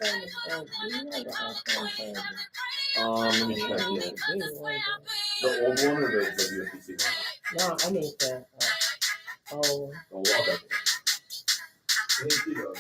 iPhone is old. Do you know the iPhone 7? Let me check it. The old one or the USB-C one? No, I need the old. Oh, okay. Hey, Tito.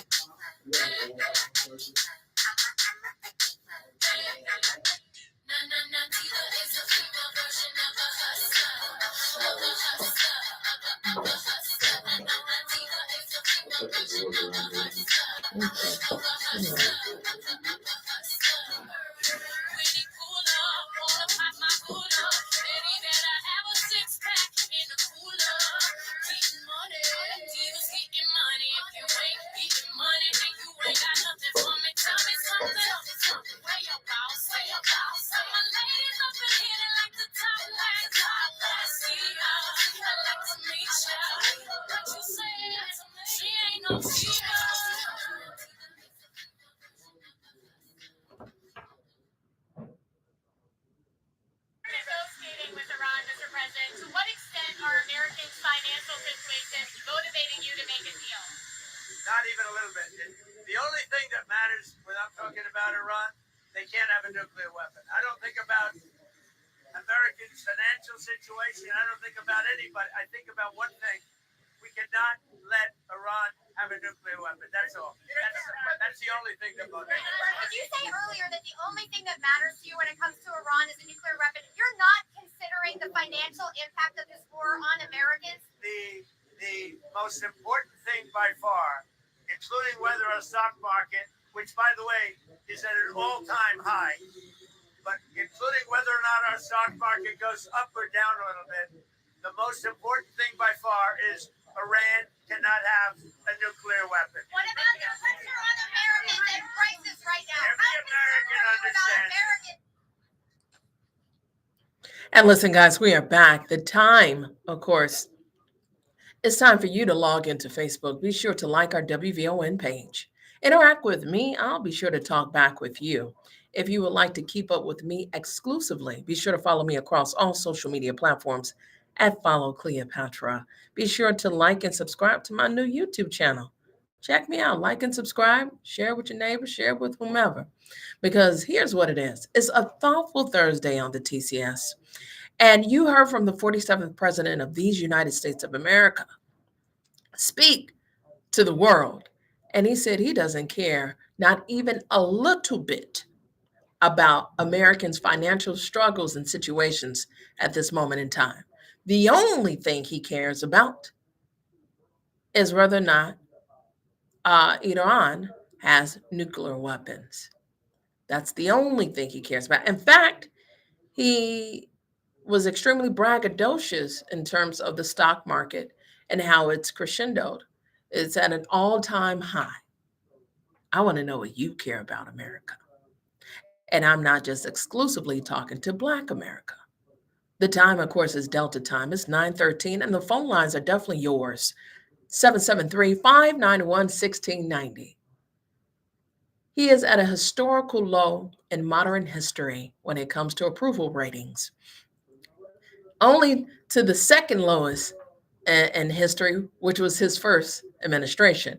Negotiating with Iran, Mr. President, to what extent are Americans' financial situations motivating you to make a deal? Not even a little bit. The only thing that matters when I'm talking about Iran, they can't have a nuclear weapon. I don't think about Americans' financial situation. I don't think about anybody. I think about one thing. We cannot let Iran have a nuclear weapon. That's all. That's the only thing that matters. Did you say earlier that the only thing that matters to you when it comes to Iran is a nuclear weapon? You're not considering the financial impact of this war on Americans? The most important thing by far, including whether our stock market, which by the way is at an all-time high, but including whether or not our stock market goes up or down a little bit, the most important thing by far is Iran cannot have a nuclear weapon. What about the pressure on Americans and prices right now? Every American understands. And listen, guys, we are back. The time, of course, it's time for you to log into Facebook. Be sure to like our WVON page. Interact with me. I'll be sure to talk back with you. If you would like to keep up with me exclusively, be sure to follow me across all social media platforms at Follow Cleopatra. Be sure to like and subscribe to my new YouTube channel. Check me out. Like and subscribe. Share with your neighbors. Share with whomever. Because here's what it is. It's a thoughtful Thursday on the TCS. And you heard from the 47th president of these United States of America speak to the world. And he said he doesn't care, not even a little bit, about Americans' financial struggles and situations at this moment in time. The only thing he cares about is whether or not Iran has nuclear weapons. That's the only thing he cares about. In fact, he was extremely braggadocious in terms of the stock market and how it's crescendoed. It's at an all-time high. I want to know what you care about, America. And I'm not just exclusively talking to Black America. The time, of course, is Delta time. It's 9:13, and the phone lines are definitely yours. 773-591-1690. He is at a historical low in modern history when it comes to approval ratings. Only to the second lowest in history, which was his first administration.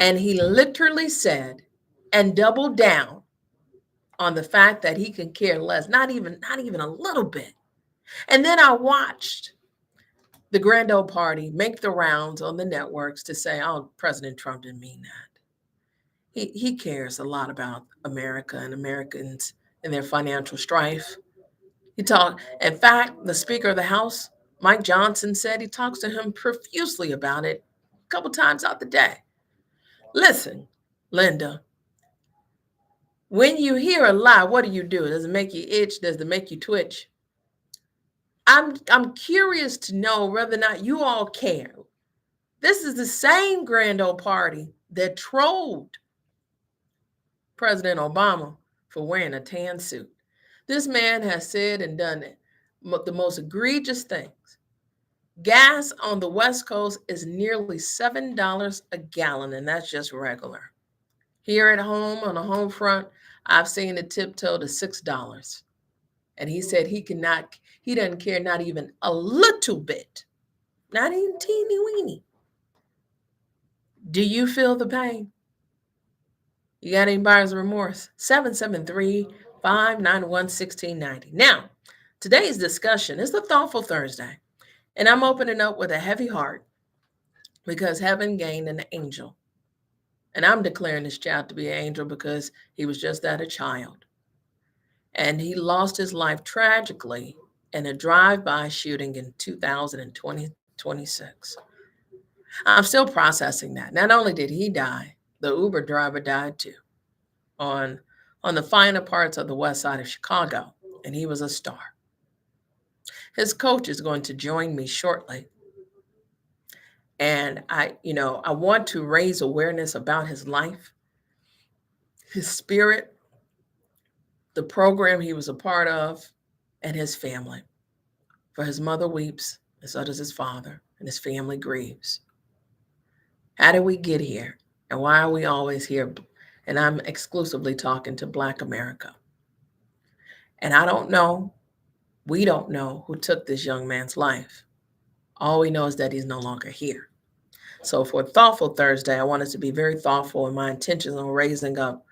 And he literally said and doubled down on the fact that he can care less, not even a little bit. And then I watched the grand old party make the rounds on the networks to say, oh, President Trump didn't mean that. He cares a lot about America and Americans and their financial strife. In fact, the Speaker of the House, Mike Johnson, said he talks to him profusely about it a couple times out the day. Listen, Linda, when you hear a lie, what do? Does it make you itch? Does it make you twitch? I'm curious to know whether or not you all care. This is the same grand old party that trolled President Obama for wearing a tan suit. This man has said and done it, the most egregious things. Gas on the West Coast is nearly $7 a gallon, and that's just regular. Here at home on the home front, I've seen it tiptoe to $6. And he said he doesn't care not even a little bit, not even teeny weeny. Do you feel the pain? You got any buyer's remorse? 773-591-1690. Now, today's discussion is the Thoughtful Thursday, and I'm opening up with a heavy heart because heaven gained an angel. And I'm declaring this child to be an angel because he was just that, a child. And he lost his life tragically in a drive-by shooting in 2026. I'm still processing that. Not only did he die, the Uber driver died too on the finer parts of the west side of Chicago, and he was a star. His coach is going to join me shortly. And I want to raise awareness about his life, his spirit, the program he was a part of, and his family. For his mother weeps, and so does his father, and his family grieves. How did we get here? And why are we always here? And I'm exclusively talking to Black America. And I don't know, we don't know who took this young man's life. All we know is that he's no longer here. So for Thoughtful Thursday, I wanted to be very thoughtful in my intentions on raising up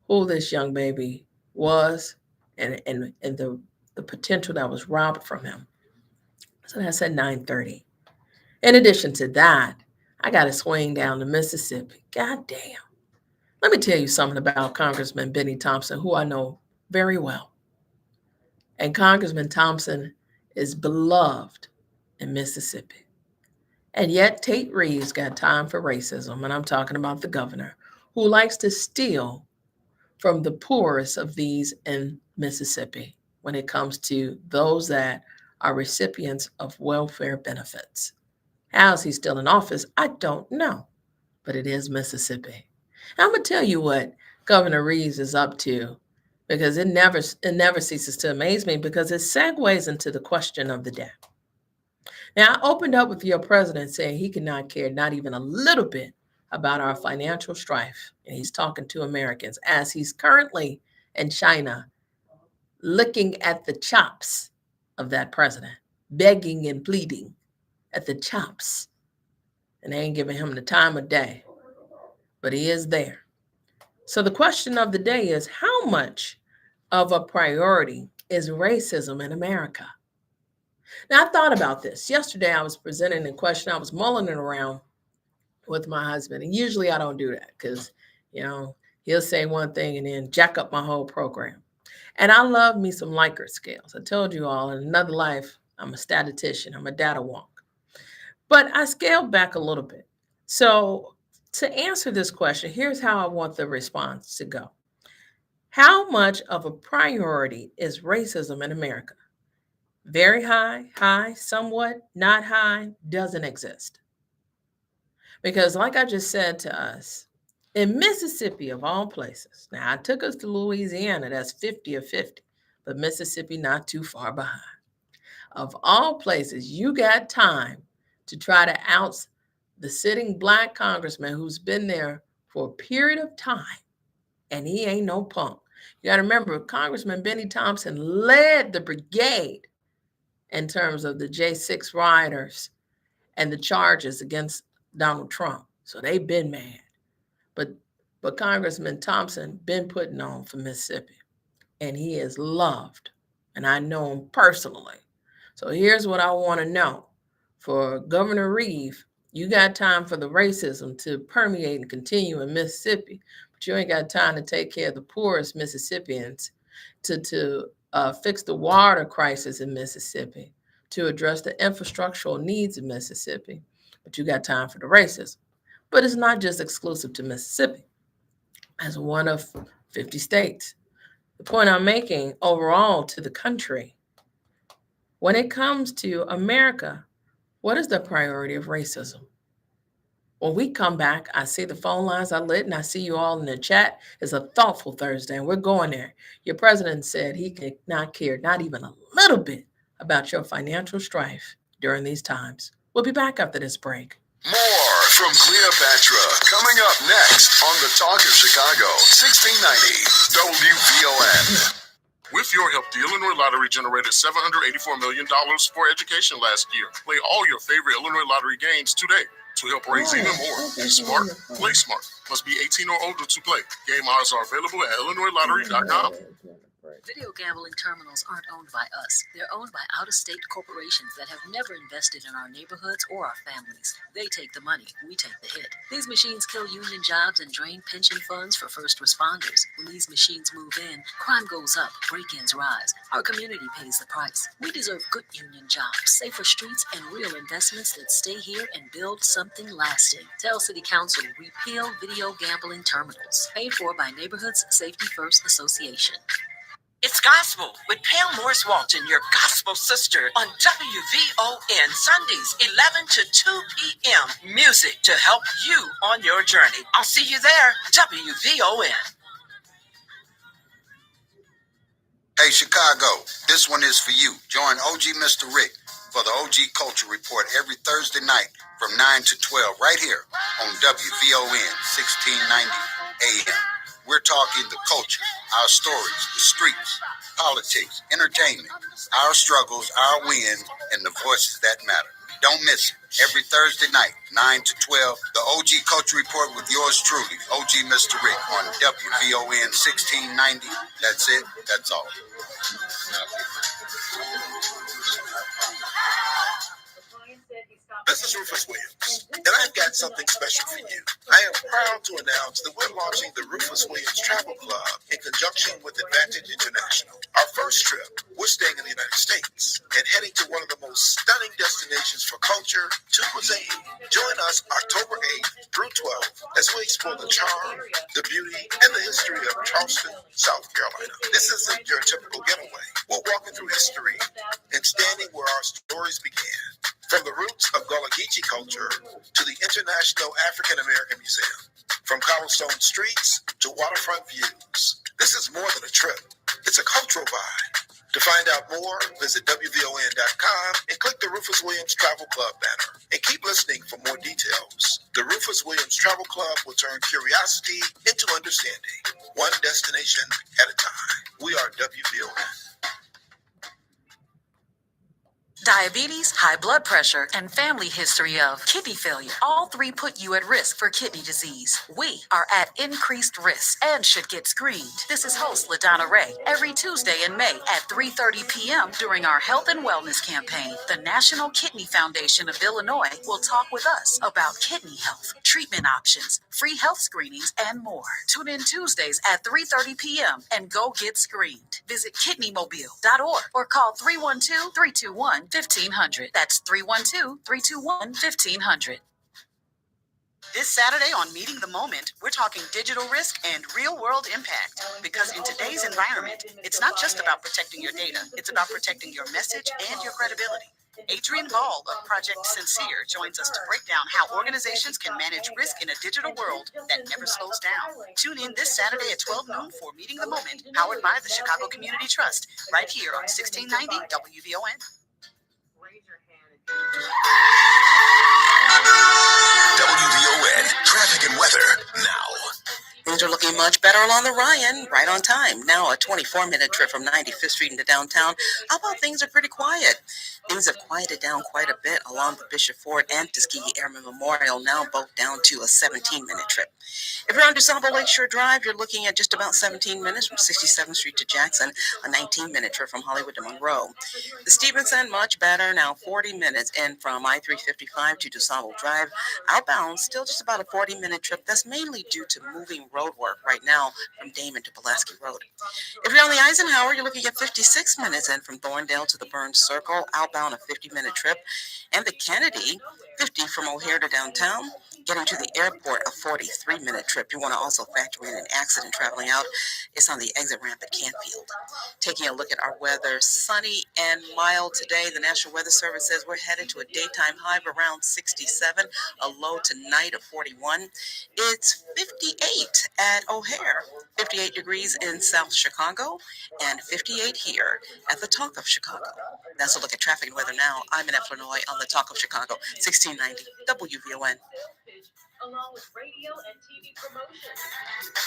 who this young baby was and the potential that was robbed from him. So that's at 9:30. In addition to that, I got to swing down to Mississippi. God damn. Let me tell you something about Congressman Benny Thompson, who I know very well. And Congressman Thompson is beloved in Mississippi. And yet Tate Reeves got time for racism, and I'm talking about the governor, who likes to steal from the poorest of these in Mississippi when it comes to those that are recipients of welfare benefits. How is he still in office? I don't know, but it is Mississippi. And I'm going to tell you what Governor Reeves is up to, because it never ceases to amaze me, because it segues into the question of the day. Now, I opened up with your president saying he cannot care not even a little bit about our financial strife. And he's talking to Americans as he's currently in China looking at the chops of that president, begging and pleading at the chops. And they ain't giving him the time of day, but he is there. So the question of the day is, how much of a priority is racism in America? Now, I thought about this. Yesterday, I was presenting a question. I was mulling it around with my husband. And usually I don't do that because, he'll say one thing and then jack up my whole program. And I love me some Likert scales. I told you all, in another life, I'm a statistician. I'm a data wonk. But I scaled back a little bit. So to answer this question, here's how I want the response to go. How much of a priority is racism in America? Very high, somewhat, not high, doesn't exist. Because like I just said to us, in Mississippi, of all places, now I took us to Louisiana, that's 50 or 50, but Mississippi not too far behind. Of all places, you got time to try to oust the sitting Black congressman who's been there for a period of time, and he ain't no punk. You got to remember, Congressman Benny Thompson led the brigade in terms of the J6 rioters and the charges against Donald Trump. So they've been mad. But Congressman Thompson been putting on for Mississippi, and he is loved, and I know him personally. So here's what I want to know. For Governor Reeves, you got time for the racism to permeate and continue in Mississippi, but you ain't got time to take care of the poorest Mississippians, to fix the water crisis in Mississippi, to address the infrastructural needs of Mississippi, but you got time for the racism. But it's not just exclusive to Mississippi. As one of 50 states. The point I'm making overall to the country, when it comes to America, what is the priority of racism? When we come back, I see the phone lines are lit, and I see you all in the chat. It's a thoughtful Thursday, and we're going there. Your president said he could not care, not even a little bit, about your financial strife during these times. We'll be back after this break. More from Cleopatra coming up next on the Talk of Chicago, 1690 WVON. With your help, the Illinois Lottery generated $784 million for education last year. Play all your favorite Illinois Lottery games today. To help raise even more, be smart, play smart. Must be 18 or older to play. Game odds are available at IllinoisLottery.com. Video gambling terminals aren't owned by us. They're owned by out-of-state corporations that have never invested in our neighborhoods or our families. They take the money, we take the hit. These machines kill union jobs and drain pension funds for first responders. When these machines move in, crime goes up, break-ins rise. Our community pays the price. We deserve good union jobs, safer streets, and real investments that stay here and build something lasting. Tell City Council, repeal video gambling terminals. Paid for by Neighborhoods Safety First Association. It's Gospel with Pam Morris Walton, your gospel sister, on WVON Sundays, 11 to 2 p.m. Music to help you on your journey. I'll see you there, WVON. Hey, Chicago, this one is for you. Join OG Mr. Rick for the OG Culture Report every Thursday night from 9 to 12 right here on WVON 1690 AM. We're talking the culture, our stories, the streets, politics, entertainment, our struggles, our wins, and the voices that matter. Don't miss it. Every Thursday night, 9 to 12, the OG Culture Report with yours truly, OG Mr. Rick on WVON 1690. That's it. That's all. This is Rufus Williams, and I've got something special for you. I am proud to announce that we're launching the Rufus Williams Travel Club in conjunction with Advantage International. Our first trip, we're staying in the United States and heading to one of the most stunning destinations for culture, to cuisine. Join us October 8th through 12th as we explore the charm, the beauty, and the history of Charleston, South Carolina. This isn't your typical getaway. We're walking through history and standing where our stories began. From the roots of Gullah Geechee culture to the International African American Museum, from cobblestone streets to waterfront views, this is more than a trip. It's a cultural vibe. To find out more, visit WVON.com and click the Rufus Williams Travel Club banner. And keep listening for more details. The Rufus Williams Travel Club will turn curiosity into understanding, one destination at a time. We are WVON. Diabetes, high blood pressure, and family history of kidney failure. All three put you at risk for kidney disease. We are at increased risk and should get screened. This is host LaDonna Ray. Every Tuesday in May at 3:30 p.m. during our Health and Wellness campaign, the National Kidney Foundation of Illinois will talk with us about kidney health, treatment options, free health screenings, and more. Tune in Tuesdays at 3:30 p.m. and go get screened. Visit kidneymobile.org or call 312-321-1500. That's 312-321-1500. This Saturday on Meeting the Moment, we're talking digital risk and real-world impact. Because in today's environment, it's not just about protecting your data. It's about protecting your message and your credibility. Adrian Ball of Project Sincere joins us to break down how organizations can manage risk in a digital world that never slows down. Tune in this Saturday at 12 noon for Meeting the Moment, powered by the Chicago Community Trust, right here on 1690 WVON. WVON traffic and weather now. Things are looking much better along the Ryan, right on time. Now a 24-minute trip from 95th Street into downtown. How about things are pretty quiet? Things have quieted down quite a bit along the Bishop Ford and Tuskegee Airmen Memorial, now both down to a 17-minute trip. If you're on DeSable Lakeshore Drive, you're looking at just about 17 minutes from 67th Street to Jackson, a 19-minute trip from Hollywood to Monroe. The Stevenson, much better, now 40 minutes in from I-355 to DeSable Drive. Outbound, still just about a 40-minute trip. That's mainly due to moving road work right now from Damon to Pulaski Road. If you're on the Eisenhower, you're looking at 56 minutes in from Thorndale to the Burns Circle. Outbound, a 50-minute trip. And the Kennedy, 50 from O'Hare to downtown. Getting to the airport, a 43-minute trip. You want to also factor in an accident traveling out. It's on the exit ramp at Canfield. Taking a look at our weather, sunny and mild today. The National Weather Service says we're headed to a daytime high of around 67, a low tonight of 41. It's 58 at O'Hare, 58 degrees in South Chicago, and 58 here at the Talk of Chicago. That's a look at traffic and weather now. I'm in Flanoy on the Talk of Chicago, 1690 WVON. Along with radio and TV promotions.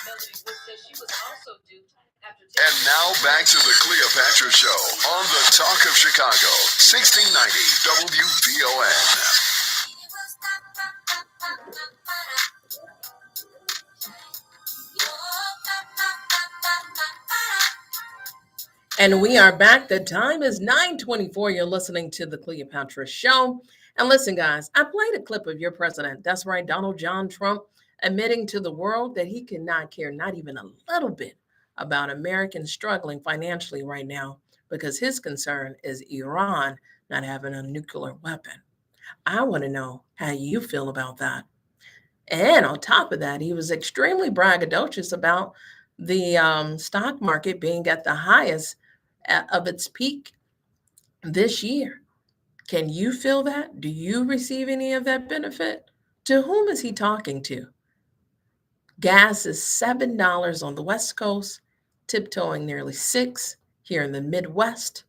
Melody Wood says she was also duped after. And now back to the Cleopatra Show on the Talk of Chicago, 1690 WVON. And we are back. The time is 9:24. You're listening to the Cleopatra Show. And listen, guys, I played a clip of your president. That's right, Donald John Trump, admitting to the world that he cannot care not even a little bit about Americans struggling financially right now because his concern is Iran not having a nuclear weapon. I want to know how you feel about that. And on top of that, he was extremely braggadocious about the stock market being at the highest of its peak this year. Can you feel that? Do you receive any of that benefit? To whom is he talking to? Gas is $7 on the West Coast, tiptoeing nearly 6 here in the Midwest,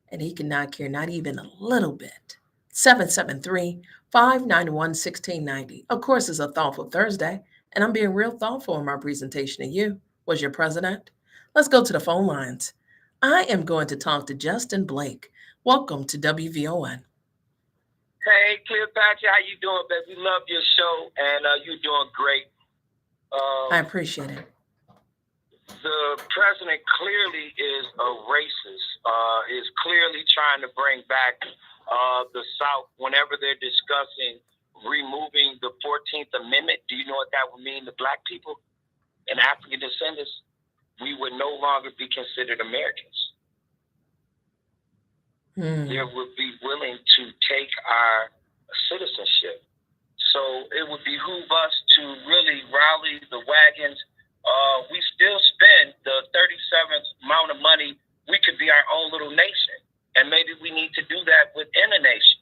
and he cannot care not even a little bit. 773-591-1690. Of course, it's a thoughtful Thursday, and I'm being real thoughtful in my presentation to you. Was your president? Let's go to the phone lines. I am going to talk to Justin Blake. Welcome to WVON. Hey, Cleopatra, how you doing, baby? We love your show, and you're doing great. I appreciate it. The president clearly is a racist, is clearly trying to bring back the South whenever they're discussing removing the 14th Amendment. Do you know what that would mean to black people and African descendants? We would no longer be considered Americans. They would be willing to take our citizenship. So it would behoove us to really rally the wagons. We still spend the 37th amount of money. We could be our own little nation. And maybe we need to do that within a nation.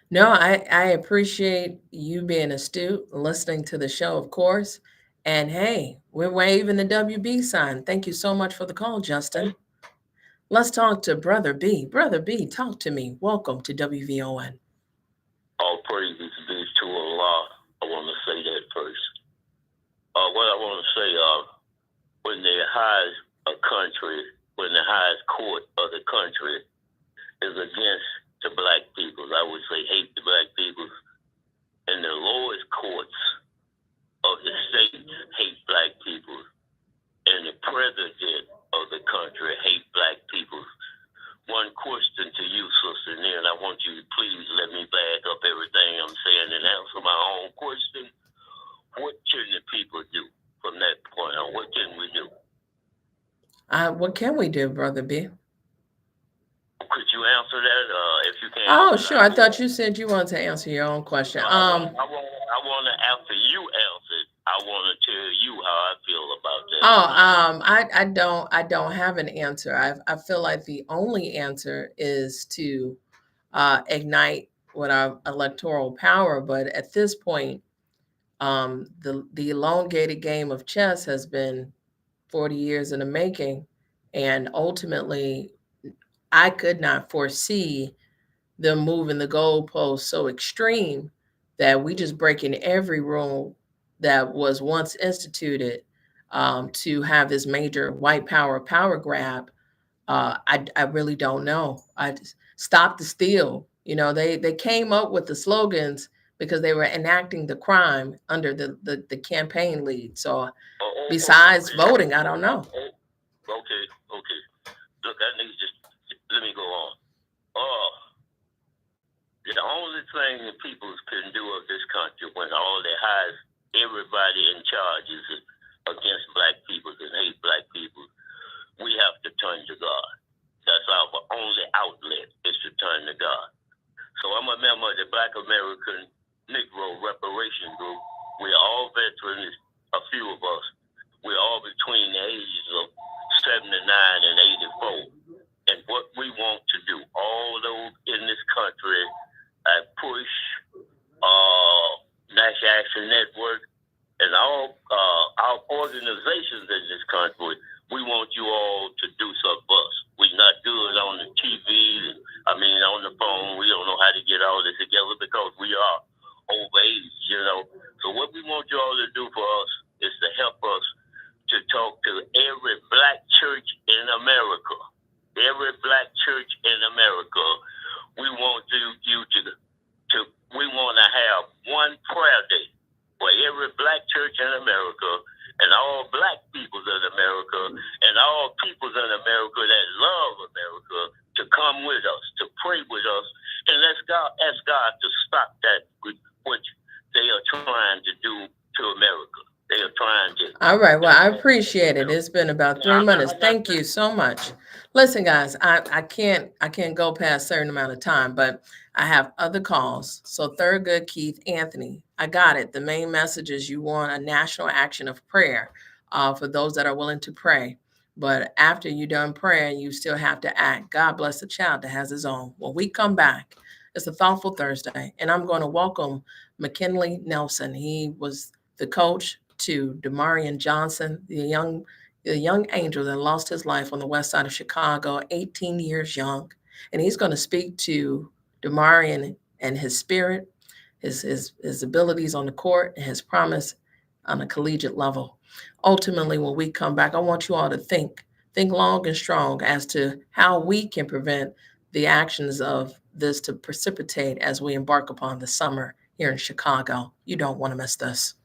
No, I appreciate you being astute, listening to the show, of course. And hey, we're waving the WB sign. Thank you so much for the call, Justin. Let's talk to Brother B. Brother B, talk to me. Welcome to WVON. All praises be to Allah. I want to say that first. What I want to say, when the highest court of the country is against the black people, I would say hate the black people, and the lowest courts of the states hate black people, and the president of the country hate black people. One question to you, Sister Neil, and I want you to please let me back up everything I'm saying and answer my own question. What can the people do from that point on? What can we do? What can we do, Brother B? Could you answer that? If you can. Oh, sure. I thought you said you wanted to answer your own question. I want to, after you answer, I want to tell you how I feel about that. I don't have an answer. I feel like the only answer is to ignite with our electoral power. But at this point, the elongated game of chess has been 40 years in the making, and ultimately, I could not foresee them moving the goalpost so extreme that we just breaking every rule that was once instituted to have this major white power grab. I really don't know. I just stop the steal. You know, they came up with the slogans because they were enacting the crime under the campaign lead. So besides voting, I don't know. Okay. Look, I need let me go on. The only thing the people can do of this country when all the highest, everybody in charge is against black people and hate black people, we have to turn to God. That's our only outlet is to turn to God. So I'm a member of the Black American Negro Reparation Group. We're all veterans, a few of us. We're all between the ages of 79 and 84. And what we want to do, all those in this country, I push National Action Network and all our organizations in this country, we want you all to do something for us. We're not good on the TV, on the phone. We don't know how to get all this together because we are over age, So what we want you all to do for us is to help us to talk to every black church in America. Every black church in America. We want we want to have one prayer day for every black church in America and all black people in America and all people And let's ask God to stop that, which they are trying to do to America. They are trying to. All right. Well, I appreciate it. It's been about 3 minutes. Thank you so much. Listen, guys, I can't go past a certain amount of time, but I have other calls. So Thurgood, Keith, Anthony, I got it. The main message is you want a national action of prayer for those that are willing to pray. But after you're done praying, you still have to act. God bless the child that has his own. When we come back, it's a Thoughtful Thursday, and I'm going to welcome McKinley Nelson. He was the coach to Damarion Johnson, the young angel that lost his life on the west side of Chicago, 18 years young. And he's going to speak to Damarion and his spirit, his abilities on the court, and his promise on a collegiate level. Ultimately, when we come back, I want you all to think long and strong as to how we can prevent the actions of this to precipitate as we embark upon the summer here in Chicago. You don't want to miss this.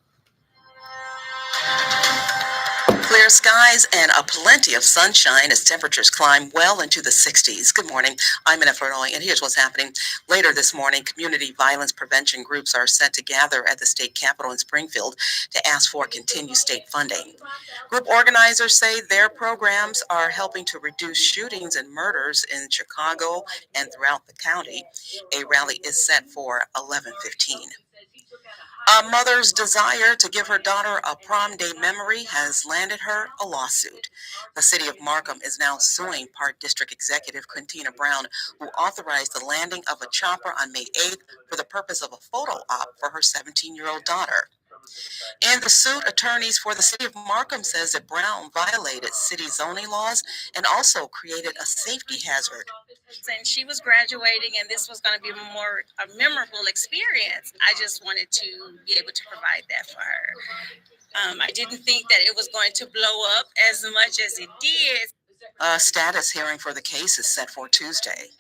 Clear skies and a plenty of sunshine as temperatures climb well into the 60s. Good morning. I'm Anna Fernoy, and here's what's happening. Later this morning, community violence prevention groups are set to gather at the state capitol in Springfield to ask for continued state funding. Group organizers say their programs are helping to reduce shootings and murders in Chicago and throughout the county. A rally is set for 11:15. A mother's desire to give her daughter a prom day memory has landed her a lawsuit. The city of Markham is now suing Park District Executive Quintina Brown, who authorized the landing of a chopper on May 8th for the purpose of a photo op for her 17-year-old daughter. In the suit, attorneys for the city of Markham says that Brown violated city zoning laws and also created a safety hazard. And she was graduating, and this was going to be a memorable experience. I just wanted to be able to provide that for her. I didn't think that it was going to blow up as much as it did. A status hearing for the case is set for Tuesday.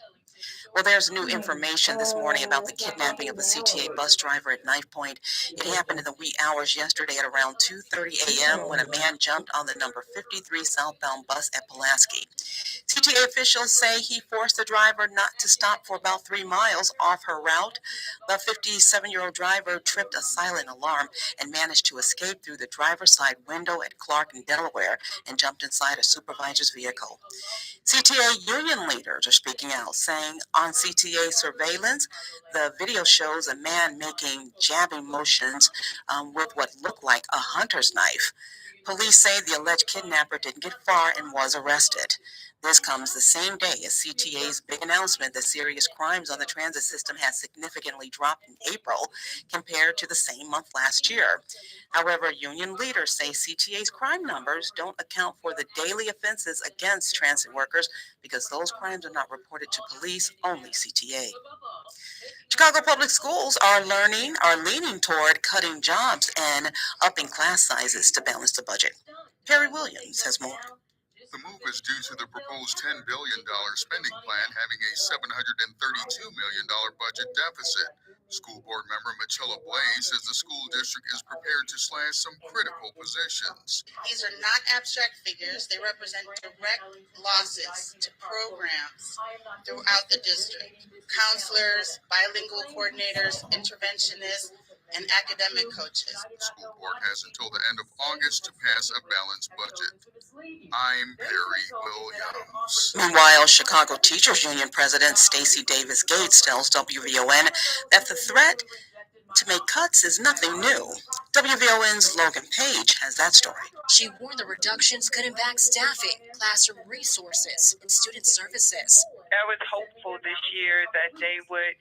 Well, there's new information this morning about the kidnapping of a CTA bus driver at Knife Point. It happened in the wee hours yesterday at around 2:30 a.m. when a man jumped on the number 53 southbound bus at Pulaski. CTA officials say he forced the driver not to stop for about 3 miles off her route. The 57-year-old driver tripped a silent alarm and managed to escape through the driver's side window at Clark in Delaware and jumped inside a supervisor's vehicle. CTA union leaders are speaking out, saying on CTA surveillance, the video shows a man making jabbing motions with what looked like a hunter's knife. Police say the alleged kidnapper didn't get far and was arrested. This comes the same day as CTA's big announcement that serious crimes on the transit system has significantly dropped in April compared to the same month last year. However, union leaders say CTA's crime numbers don't account for the daily offenses against transit workers because those crimes are not reported to police, only CTA. Chicago Public Schools are leaning toward cutting jobs and upping class sizes to balance the budget. Perry Williams has more. The move is due to the proposed $10 billion spending plan having a $732 million budget deficit. School board member Michella Blaze says the school district is prepared to slash some critical positions. These are not abstract figures. They represent direct losses to programs throughout the district. Counselors, bilingual coordinators, interventionists, and academic coaches. The school board has until the end of August to pass a balanced budget. I'm Perry Williams. Meanwhile, Chicago Teachers Union President Stacey Davis Gates tells WVON that the threat to make cuts is nothing new. WVON's Logan Page has that story. She warned the reductions could impact staffing, classroom resources, and student services. I was hopeful this year that they would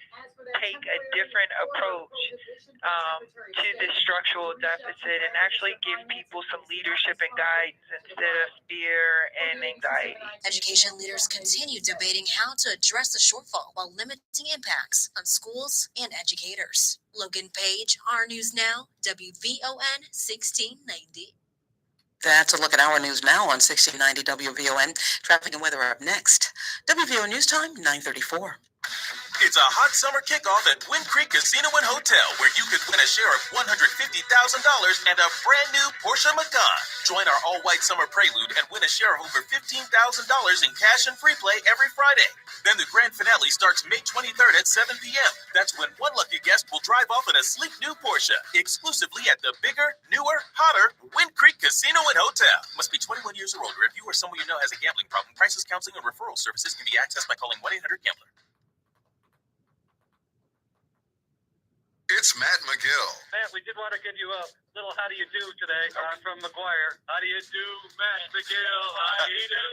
take a different approach to this structural deficit and actually give people some leadership and guidance instead of fear and anxiety. Education leaders continue debating how to address the shortfall while limiting impacts on schools and educators. Logan Page, Our News Now, WVON 1690. That's a look at our news now on 1690 WVON. Traffic and weather up next. WVON News Time, 9:34. It's a hot summer kickoff at Wind Creek Casino and Hotel, where you could win a share of $150,000 and a brand new Porsche Macan. Join our all-white summer prelude and win a share of over $15,000 in cash and free play every Friday. Then the grand finale starts May 23rd at 7 p.m. That's when one lucky guest will drive off in a sleek new Porsche, exclusively at the bigger, newer, hotter Wind Creek Casino and Hotel. Must be 21 years or older. If you or someone you know has a gambling problem, prices, counseling, and referral services can be accessed by calling 1-800-GAMBLER. It's Matt McGill. Matt, we did want to give you a little how do you do today from McGuire. How do you do, Matt McGill? How do you do?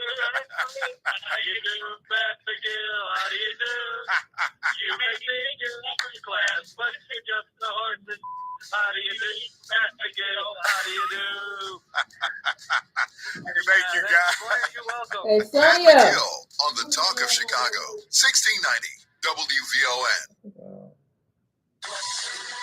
How do you do, Matt McGill? How do you do? You may think you're upper class, but you're just the horses. How do you do, Matt McGill? How do you do? Thank you, guys. You're welcome. Hey, Matt Sonia. McGill on the Talk of Chicago, 1690 WVON.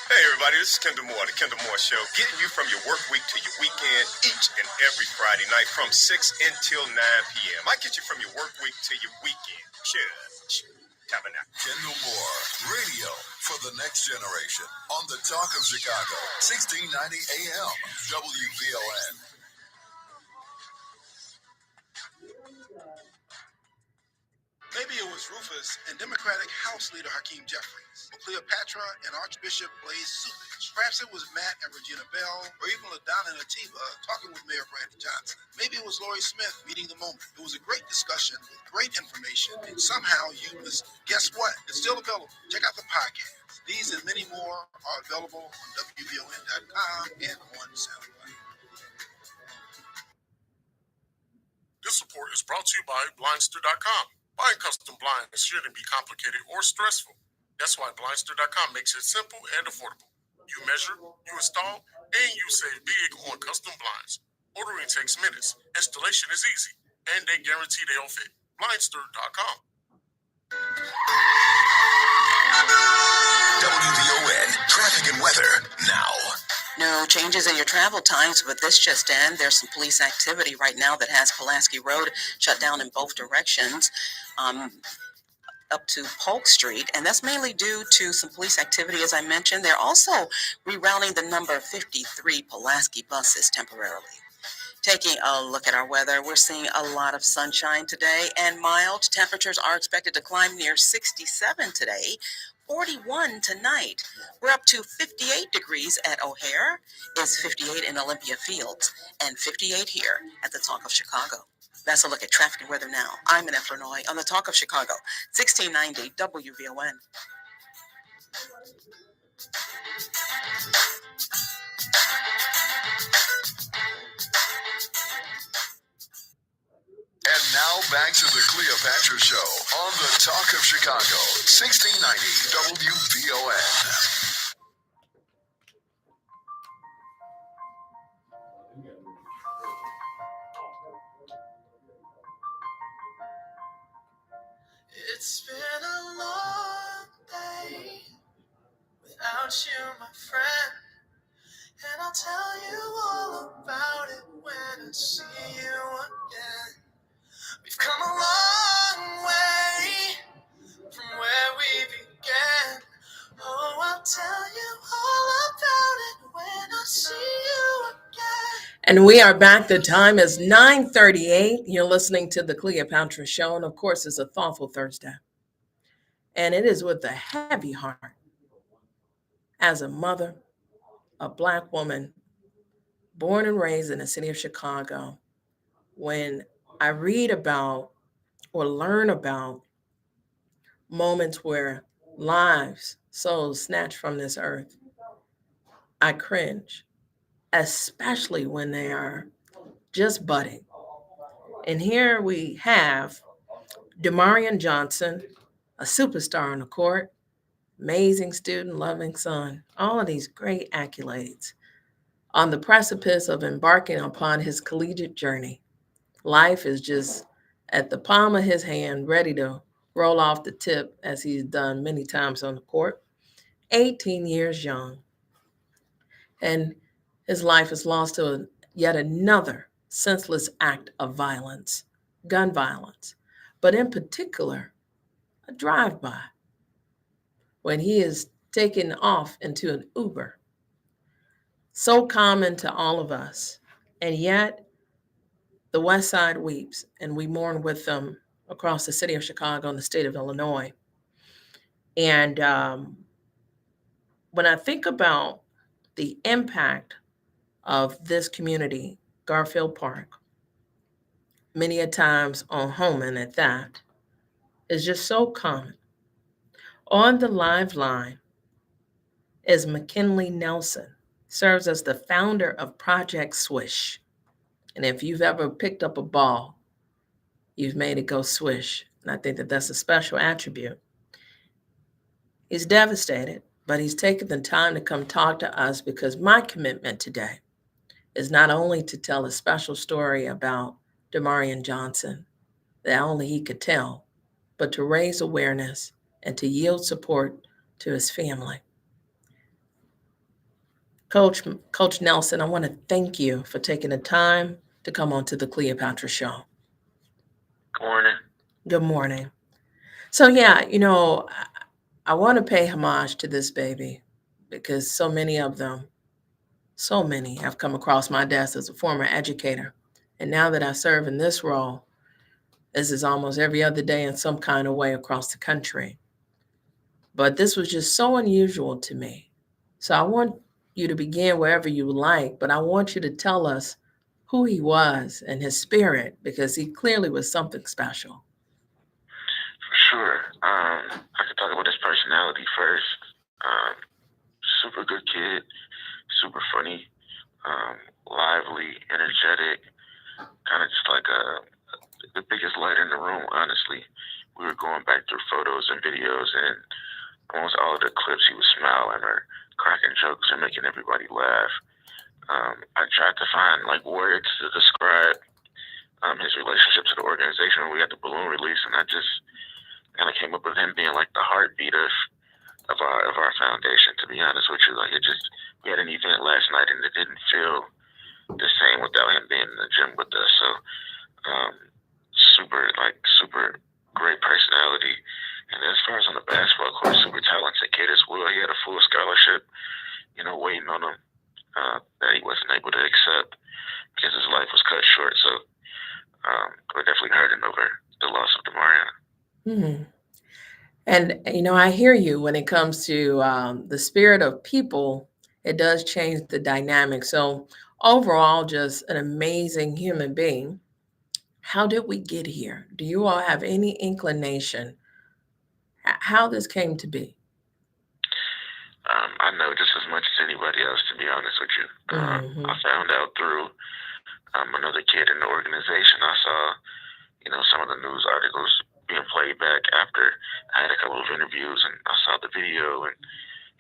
Hey everybody, this is Kendall Moore, the Kendall Moore Show, getting you from your work week to your weekend each and every Friday night from 6 until 9 p.m. I get you from your work week to your weekend. Cheers. Tabernacle. Kendall Moore, radio for the next generation on the Talk of Chicago, 1690 AM WVON. Maybe it was Rufus and Democratic House Leader Hakeem Jeffries, or Cleopatra and Archbishop Blaise Supich. Perhaps it was Matt and Regina Bell, or even LaDonna and Atiba talking with Mayor Brandon Johnson. Maybe it was Lori Smith meeting the moment. It was a great discussion with great information, and somehow you listened. Guess what? It's still available. Check out the podcast. These and many more are available on WVON.com and on SoundCloud. This support is brought to you by Blindster.com. Buying custom blinds shouldn't be complicated or stressful. That's why Blindster.com makes it simple and affordable. You measure, you install, and you save big on custom blinds. Ordering takes minutes, installation is easy, and they guarantee they'll fit. Blindster.com. WVON traffic and weather now. No changes in your travel times, but this just in. There's some police activity right now that has Pulaski Road shut down in both directions up to Polk Street, and that's mainly due to some police activity, as I mentioned. They're also rerouting the number 53 Pulaski buses temporarily. Taking a look at our weather, we're seeing a lot of sunshine today and mild. Temperatures are expected to climb near 67 today, 41 tonight. We're up to 58 degrees at O'Hare, is 58 in Olympia Fields, and 58 here at the Talk of Chicago. That's a look at traffic and weather now. I'm Annette Vernoy on the Talk of Chicago, 1690 WVON. And now back to the Cleopatra Show on the Talk of Chicago, 1690 WVON. It's been a long day without you, my friend, and I'll tell you all about it when I see you again. We've come a long way from where we began. Oh, I'll tell you all about it when I see you again. And we are back. The time is 9:38. You're listening to the Cleopatra Show, and of course, it's a thoughtful Thursday. And it is with a heavy heart, as a mother, a Black woman, born and raised in the city of Chicago, when I read about or learn about moments where lives, souls snatched from this earth, I cringe, especially when they are just budding. And here we have Damarion Johnson, a superstar on the court, amazing student, loving son, all of these great accolades, on the precipice of embarking upon his collegiate journey. Life is just at the palm of his hand, ready to roll off the tip, as he's done many times on the court. 18 years young. And his life is lost to yet another senseless act of violence, gun violence, but in particular, a drive-by. when he is taken off into an Uber. So common to all of us. And yet, the West Side weeps, and we mourn with them across the city of Chicago and the state of Illinois. And when I think about the impact of this community, Garfield Park, many a times on Holman at that, is just so common. On the live line is McKinley Nelson, serves as the founder of Project Swish. And if you've ever picked up a ball, you've made it go swish. And I think that that's a special attribute. He's devastated, but he's taken the time to come talk to us because my commitment today is not only to tell a special story about Damarion Johnson that only he could tell, but to raise awareness and to yield support to his family. Coach Nelson, I want to thank you for taking the time to come on to the Cleopatra Show. Good morning. Good morning. So yeah, I want to pay homage to this baby because so many of them, so many have come across my desk as a former educator. And now that I serve in this role, this is almost every other day in some kind of way across the country. But this was just so unusual to me. So I want you to begin wherever you like, but I want you to tell us who he was and his spirit, because he clearly was something special. For sure. I could talk about his personality first. Super good kid, super funny, lively, energetic, kind of just like the biggest light in the room, honestly. We were going back through photos and videos, and almost all of the clips he was smiling or cracking jokes and making everybody laugh. I tried to find words to describe his relationship to the organization when we had the balloon release, and I just kind of came up with him being like the heartbeat of our foundation. To be honest with you, we had an event last night, and it didn't feel the same without him being in the gym with us. So super great personality. And as far as on the basketball court, super talented kid as well. He had a full scholarship, waiting on him that he wasn't able to accept because his life was cut short. So we're definitely hurting over the loss of Damarion. Mm-hmm. And, I hear you when it comes to the spirit of people. It does change the dynamic. So overall, just an amazing human being. How did we get here? Do you all have any inclination how this came to be? I know just as much as anybody else, to be honest with you. I found out through another kid in the organization. I saw, some of the news articles being played back after I had a couple of interviews, and I saw the video, and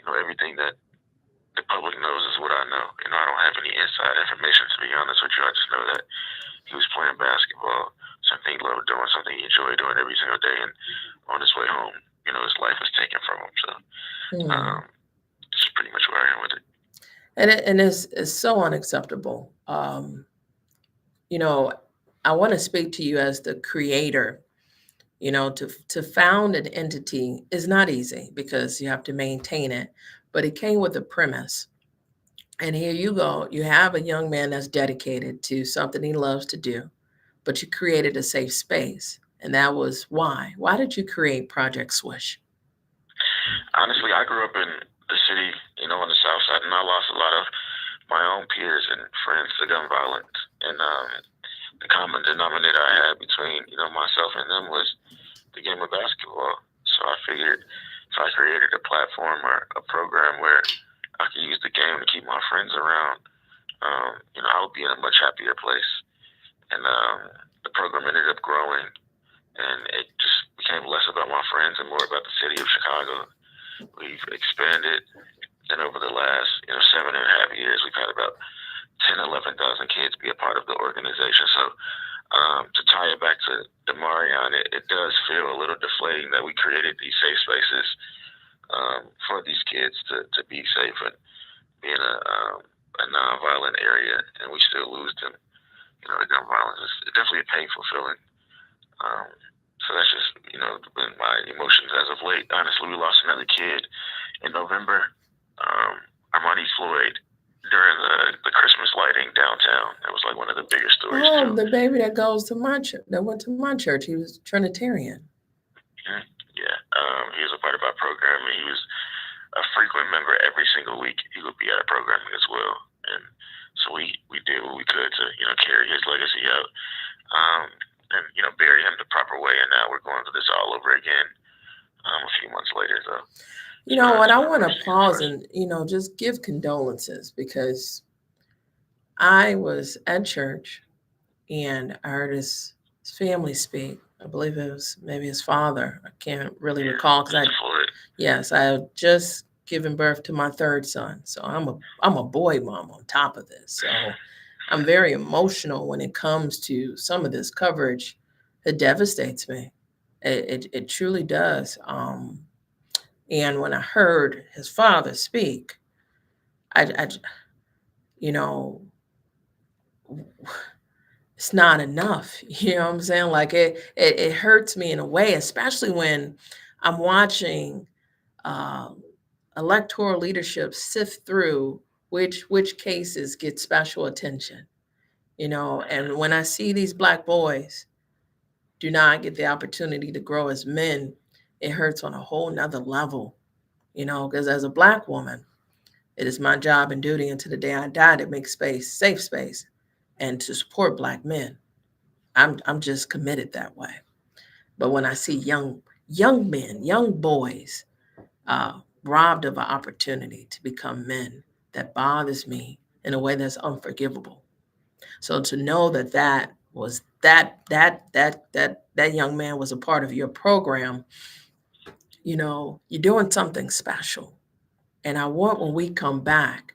everything that the public knows is what I know. I don't have any inside information, to be honest with you. I just know that he was playing basketball, something he loved doing, something he enjoyed doing every single day, and on his way home, his life was taken from him. So that's pretty much where I am with it. And it's so unacceptable. I want to speak to you as the creator. To found an entity is not easy because you have to maintain it, but it came with a premise. And here you go. You have a young man that's dedicated to something he loves to do, but you created a safe space. And that was why. Why did you create Project Swish? Honestly, I grew up in the city, on the south side, and I lost a lot of my own peers and friends to gun violence. And the common denominator I had between, myself and them was the game of basketball. So I figured if I created a platform or a program where I could use the game to keep my friends around, I would be in a much happier place. And the program ended up growing, and it just became less about my friends and more about the city of Chicago. We've expanded, and over the last 7.5 years, we've had about 10, 11,000 kids be a part of the organization. So to tie it back to Damarion, it does feel a little deflating that we created these safe spaces for these kids to be safe and be in a nonviolent area, and we still lose them. The gun violence is definitely a painful feeling. So that's just, been my emotions as of late. Honestly, we lost another kid in November, Armani Floyd, during the Christmas lighting downtown. That was like one of the biggest stories. Oh, the baby that goes to my church, that went to my church. He was Trinitarian. Mm-hmm. Yeah, he was a part of our program, and he was a frequent member every single week. He would be at our programming as well, and so we did what we could to carry his legacy out, and bury him the proper way. And now we're going through this all over again. A few months later, though. You know what? I want to pause and just give condolences, because I was at church and I heard his family speak. I believe it was maybe his father. I can't really recall because I had just given birth to my third son, so I'm a boy mom on top of this. So I'm very emotional when it comes to some of this coverage. It devastates me. It truly does. And when I heard his father speak, I it's not enough. You know what I'm saying? Like it hurts me in a way, especially when I'm watching electoral leadership sift through which cases get special attention. And when I see these Black boys do not get the opportunity to grow as men, it hurts on a whole nother level. Because as a Black woman, it is my job and duty until the day I die to make space, safe space, and to support Black men. I'm just committed that way. But when I see young men, young boys robbed of an opportunity to become men, that bothers me in a way that's unforgivable. So to know that was that young man was a part of your program, you're doing something special. And I want, when we come back,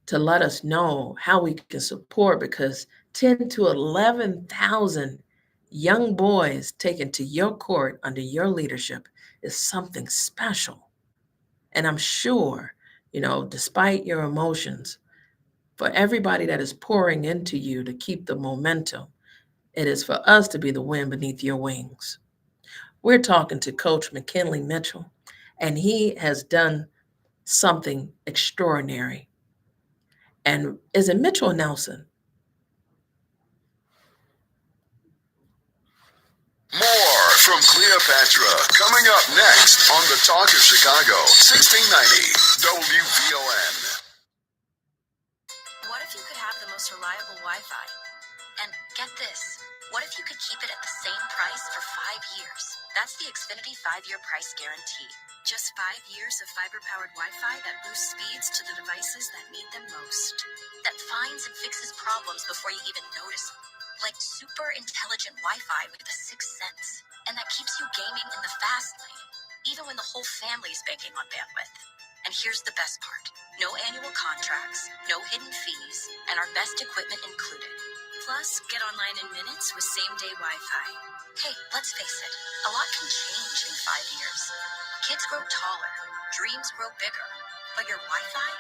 to let us know how we can support, because 10 to 11,000 young boys taken to your court under your leadership is something special. And I'm sure, despite your emotions, for everybody that is pouring into you to keep the momentum, it is for us to be the wind beneath your wings. We're talking to Coach McKinley Mitchell, and he has done something extraordinary. And is it Mitchell or Nelson? More from Cleopatra coming up next on the Talk of Chicago, 1690 WVON. What if you could have the most reliable Wi-Fi? And get this, what if you could keep it at the same price for 5 years? That's the Xfinity 5-year price guarantee. Just 5 years of fiber-powered Wi-Fi that boosts speeds to the devices that need them most. That finds and fixes problems before you even notice them. Like super intelligent Wi-Fi with a sixth sense. And that keeps you gaming in the fast lane, even when the whole family's banking on bandwidth. And here's the best part. No annual contracts, no hidden fees, and our best equipment included. Plus, get online in minutes with same-day Wi-Fi. Hey, let's face it, a lot can change in 5 years. Kids grow taller, dreams grow bigger, but your Wi-Fi,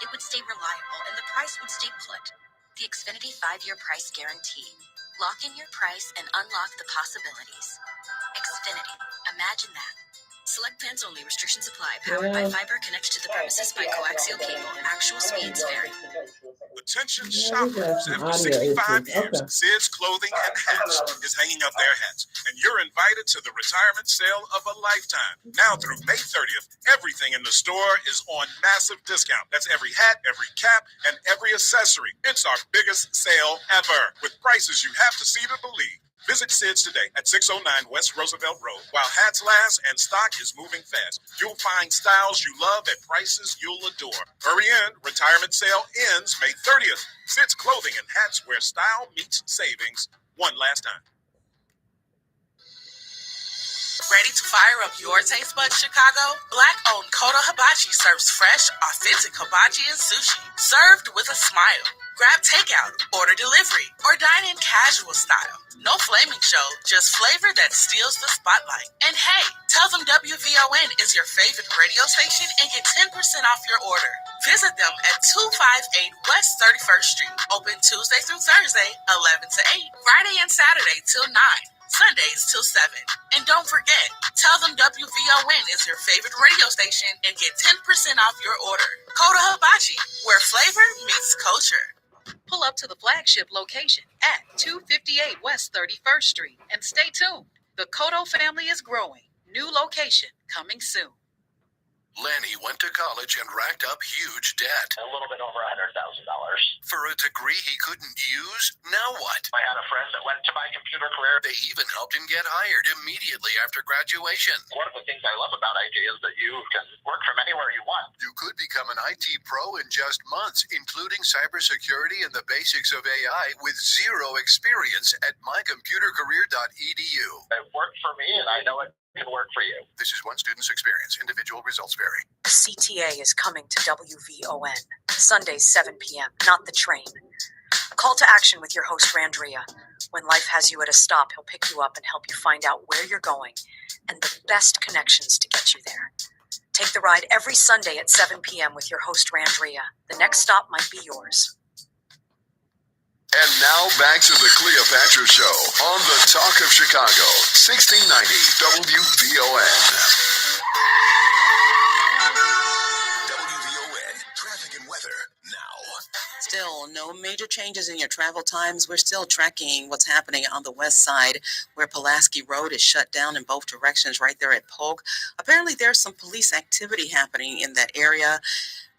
it would stay reliable and the price would stay put. The Xfinity 5-year price guarantee. Lock in your price and unlock the possibilities. Xfinity, imagine that. Select plans only. Restrictions apply. Powered by fiber. Connected to the premises by coaxial cable. Actual speeds vary. Attention shoppers, after 65 years, Sid's Clothing and Hats is hanging up their hats, and you're invited to the retirement sale of a lifetime. Now through May 30th, everything in the store is on massive discount. That's every hat, every cap, and every accessory. It's our biggest sale ever, with prices you have to see to believe. Visit Sid's today at 609 West Roosevelt Road. While hats last and stock is moving fast, you'll find styles you love at prices you'll adore. Hurry in. Retirement sale ends May 30th. Sid's Clothing and Hats, where style meets savings. One last time. Ready to fire up your taste buds, Chicago? Black-owned Kodo Hibachi serves fresh, authentic hibachi and sushi, served with a smile. Grab takeout, order delivery, or dine in casual style. No flaming show, just flavor that steals the spotlight. And hey, tell them WVON is your favorite radio station and get 10% off your order. Visit them at 258 West 31st Street, open Tuesday through Thursday, 11 to 8, Friday and Saturday till 9. Sundays till 7. And don't forget, tell them WVON is your favorite radio station and get 10% off your order. Koda Hibachi, where flavor meets culture. Pull up to the flagship location at 258 West 31st Street and stay tuned. The Kodo family is growing. New location coming soon. Lanny went to college and racked up huge debt. A little bit over $100,000. For a degree he couldn't use? Now what? I had a friend that went to my computer career. They even helped him get hired immediately after graduation. One of the things I love about IT is that you can work from anywhere you want. You could become an IT pro in just months, including cybersecurity and the basics of AI with zero experience at mycomputercareer.edu. It worked for me, and I know it can work for you. This is one student's experience. Individual results vary. The CTA is coming to WVON. Sundays, 7 p.m., not the train. Call to action with your host, Randria. When life has you at a stop, he'll pick you up and help you find out where you're going and the best connections to get you there. Take the ride every Sunday at 7 p.m. with your host, Randria. The next stop might be yours. And now back to the Cleopatra Show on the Talk of Chicago, 1690 WVON. WVON, traffic and weather now. Still, no major changes in your travel times. We're still tracking what's happening on the west side where Pulaski Road is shut down in both directions right there at Polk. Apparently, there's some police activity happening in that area.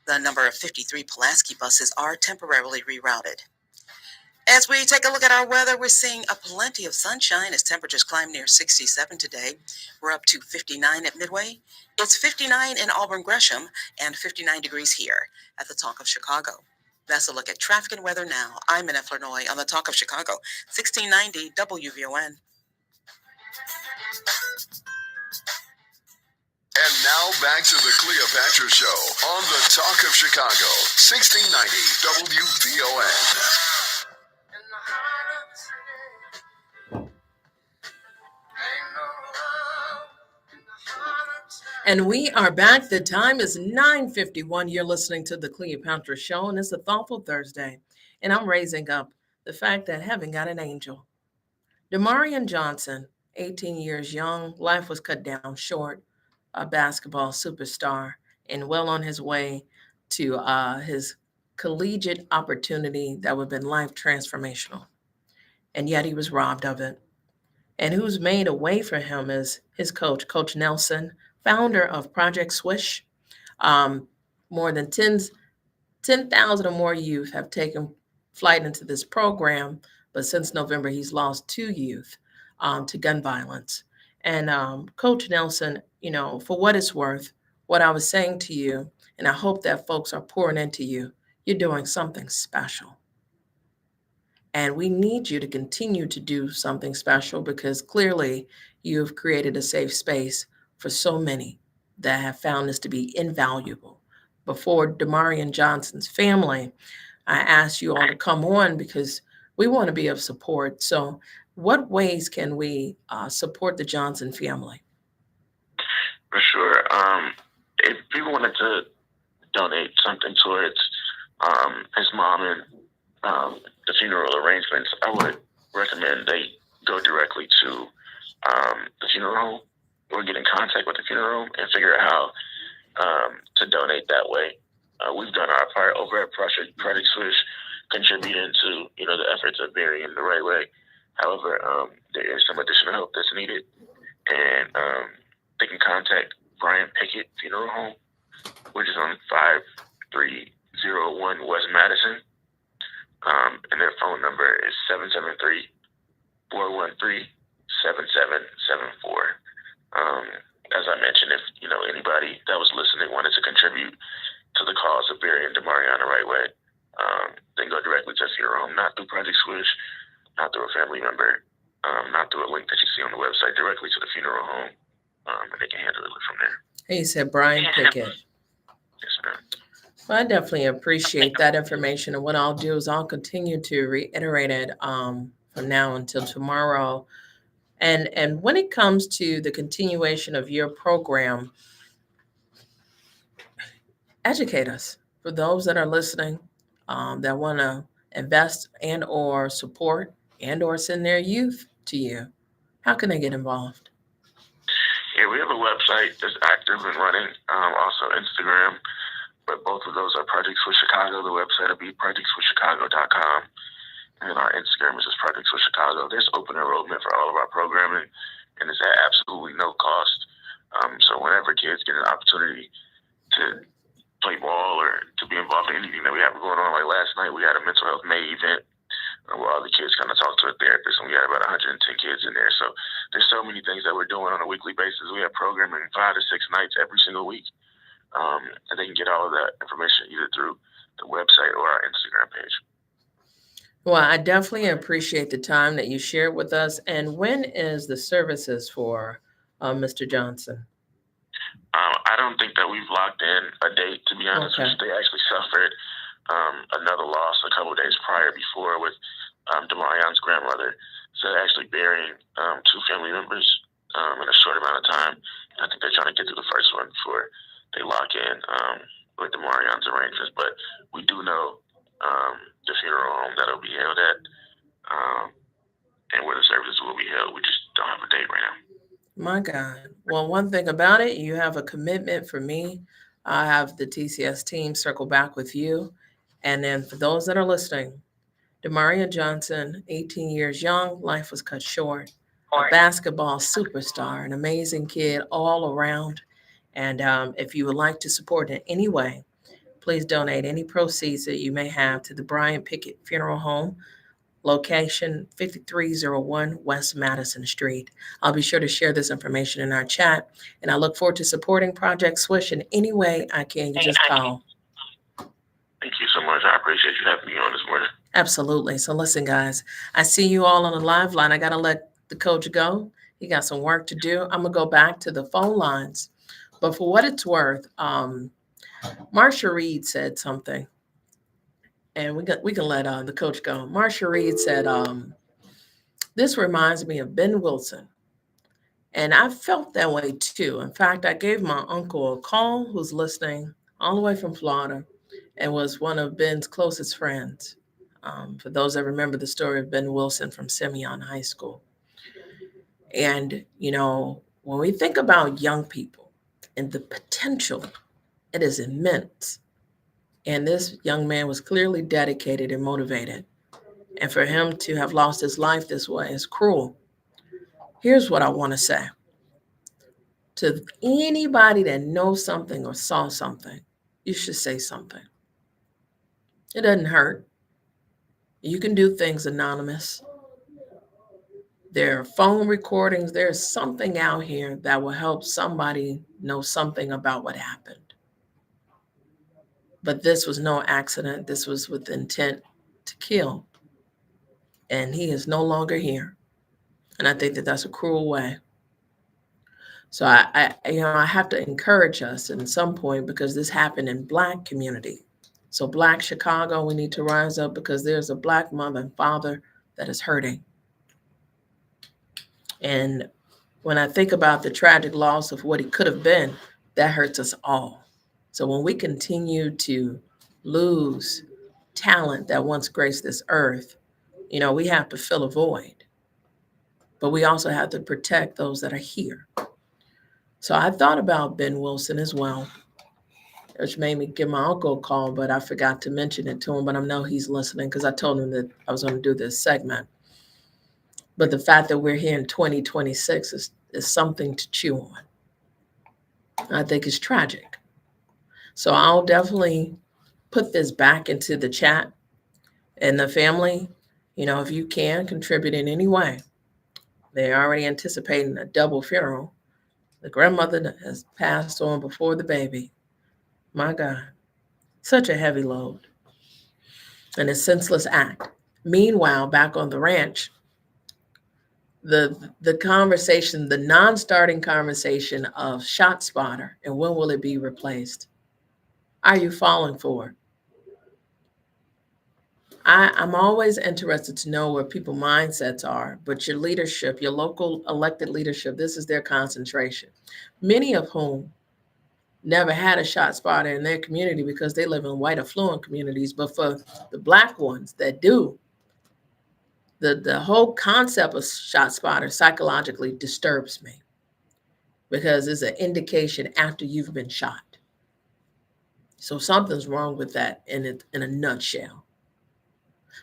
The number of 53 Pulaski buses are temporarily rerouted. As we take a look at our weather, we're seeing a plenty of sunshine as temperatures climb near 67 today. We're up to 59 at Midway. It's 59 in Auburn Gresham and 59 degrees here at the Talk of Chicago. That's a look at traffic and weather now. I'm Minette Flurnoy on the Talk of Chicago, 1690 WVON. And now back to the Cleopatra Show on the Talk of Chicago, 1690 WVON. And we are back. The time is 9:51. You're listening to the Cleopatra Show, and it's a Thoughtful Thursday. And I'm raising up the fact that heaven got an angel. Damarion Johnson, 18 years young, life was cut down short, a basketball superstar, and well on his way to his collegiate opportunity that would have been life transformational. And yet he was robbed of it. And who's made a way for him is his coach, Coach Nelson, founder of Project Swish. More than 10,000 or more youth have taken flight into this program, but since November, he's lost 2 youth to gun violence. And Coach Nelson, for what it's worth, what I was saying to you, and I hope that folks are pouring into you, you're doing something special. And we need you to continue to do something special because clearly you have created a safe space for so many that have found this to be invaluable. Before Damarion Johnson's family, I asked you all to come on because we want to be of support. So what ways can we support the Johnson family? For sure. If people wanted to donate something towards his mom and the funeral arrangements, I would recommend they go directly to the funeral home or get in contact with the funeral home and figure out how to donate that way. We've done our part over at Project Swish, contributing to the efforts of burying the right way. However, there is some additional help that's needed, and they can contact Brian Pickett Funeral Home, which is on 5301 West Madison. And their phone number is 773-413-7774. As I mentioned, if anybody that was listening wanted to contribute to the cause of burying Damarion the right way, then go directly to the funeral home, not through Project Swish, not through a family member, not through a link that you see on the website, directly to the funeral home, and they can handle it from there. He said Brian Pickett. Yes, ma'am. Well, I definitely appreciate that information. And what I'll do is I'll continue to reiterate it from now until tomorrow. And when it comes to the continuation of your program, educate us. For those that are listening, that want to invest and or support and or send their youth to you, How can they get involved? Yeah, we have a website that's active and running, also Instagram, but both of those are Projects with Chicago. The website will be projectswithchicago.com, and our Instagram is just Projects with Chicago. There's open enrollment for all of our programming, and it's at absolutely no cost. So whenever kids get an opportunity to play ball or to be involved in anything that we have going on, like last night we had a mental health May event where all the kids kind of talked to a therapist, and we had about 110 kids in there. So there's so many things that we're doing on a weekly basis. We have programming 5 to 6 nights every single week, and they can get all of that information either through the website or our Instagram page. Well, I definitely appreciate the time that you shared with us. And when is the services for Mr. Johnson? I don't think that we've locked in a date, to be honest. Okay. They actually suffered another loss a couple of days prior before with Damarion's grandmother. So they're actually burying 2 family members in a short amount of time. I think they're trying to get through the first one before they lock in with Damarion's arrangements. But we do know the funeral home that it'll be held at and where the services will be held. We just don't have a date right now. My God. Well, one thing about it, you have a commitment for me. I have the TCS team circle back with you. And then for those that are listening, Damarion Johnson, 18 years young, life was cut short. A basketball superstar, an amazing kid all around. And if you would like to support in any way, please donate any proceeds that you may have to the Bryant Pickett Funeral Home, location 5301 West Madison Street. I'll be sure to share this information in our chat, and I look forward to supporting Project Swish in any way I can. You just call. Thank you so much. I appreciate you having me on this morning. Absolutely. So listen, guys, I see you all on the live line. I got to let the coach go. He got some work to do. I'm going to go back to the phone lines. But for what it's worth, Marsha Reed said something. And we can let the coach go. Marsha Reed said, this reminds me of Ben Wilson. And I felt that way too. In fact, I gave my uncle a call, who's listening all the way from Florida, and was one of Ben's closest friends. For those that remember the story of Ben Wilson from Simeon High School. And, you know, when we think about young people and the potential, it is immense. And this young man was clearly dedicated and motivated. And for him to have lost his life this way is cruel. Here's what I want to say. To anybody that knows something or saw something, you should say something. It doesn't hurt. You can do things anonymous. There are phone recordings. There's something out here that will help somebody know something about what happened. But this was no accident. This was with intent to kill. And he is no longer here. And I think that that's a cruel way. So I have to encourage us at some point, because this happened in Black community. So Black Chicago, we need to rise up, because there's a Black mother and father that is hurting. And when I think about the tragic loss of what he could have been, that hurts us all. So when we continue to lose talent that once graced this earth, you know, we have to fill a void. But we also have to protect those that are here. So I thought about Ben Wilson as well, which made me give my uncle a call, but I forgot to mention it to him. But I know he's listening, because I told him that I was going to do this segment. But the fact that we're here in 2026 is something to chew on. I think it's tragic. So I'll definitely put this back into the chat. And the family, you know, if you can contribute in any way, they're already anticipating a double funeral. The grandmother has passed on before the baby. My God, such a heavy load and a senseless act. Meanwhile, back on the ranch, the conversation, the non-starting conversation of shot spotter and when will it be replaced? Are you falling for it? I'm always interested to know where people's mindsets are, but your leadership, your local elected leadership, this is their concentration. Many of whom never had a shot spotter in their community because they live in white affluent communities. But for the Black ones that do, The whole concept of shot spotter psychologically disturbs me because it's an indication after you've been shot. So something's wrong with that in a nutshell.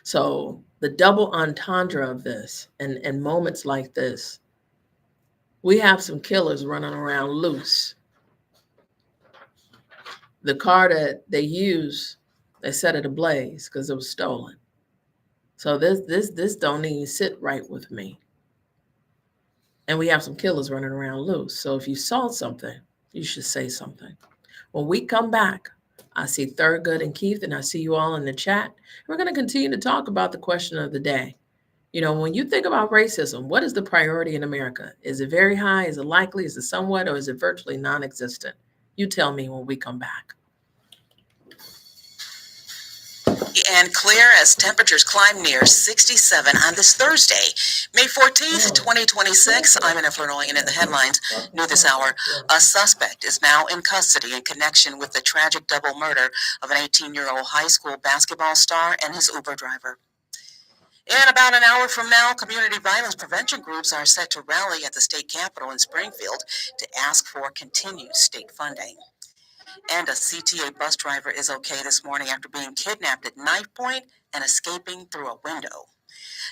So the double entendre of this and moments like this, we have some killers running around loose. The car that they use, they set it ablaze because it was stolen. So this don't even sit right with me. And we have some killers running around loose. So if you saw something, you should say something. When we come back, I see Thurgood and Keith, and I see you all in the chat. We're going to continue to talk about the question of the day. You know, when you think about racism, what is the priority in America? Is it very high? Is it likely? Is it somewhat? Or is it virtually non-existent? You tell me when we come back. And clear as temperatures climb near 67 on this Thursday, May 14th, 2026. I'm Anna Flurnoy, and in the headlines, new this hour, a suspect is now in custody in connection with the tragic double murder of an 18-year-old high school basketball star and his Uber driver. In about an hour from now, community violence prevention groups are set to rally at the state capitol in Springfield to ask for continued state funding. And a CTA bus driver is okay this morning after being kidnapped at knife point and escaping through a window.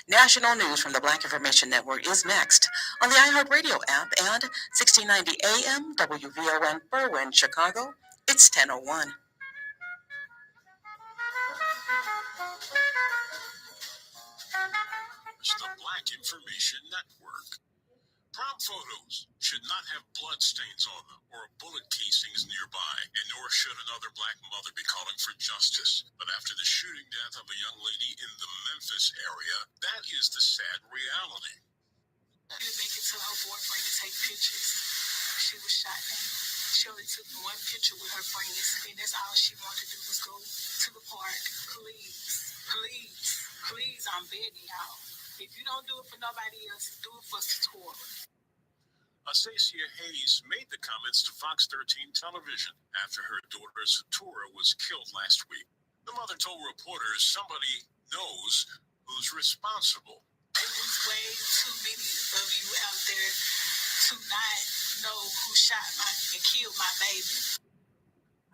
National news from the Black Information Network is next on the iHeartRadio app and 1690 AM WVON Berwyn, Chicago. It's 10:01. The Black Information Network. Prom photos should not have blood stains on them or bullet casings nearby, and nor should another black mother be calling for justice. But after the shooting death of a young lady in the Memphis area, that is the sad reality. She didn't make it to her boyfriend to take pictures. She was shot down. She only took one picture with her friends, and that's all she wanted to do was go to the park. Please, I'm begging y'all. If you don't do it for nobody else, do it for Satora. Asacia Hayes made the comments to Fox 13 television after her daughter Satora was killed last week. The mother told reporters somebody knows who's responsible. It was way too many of you out there to not know who shot and killed my baby.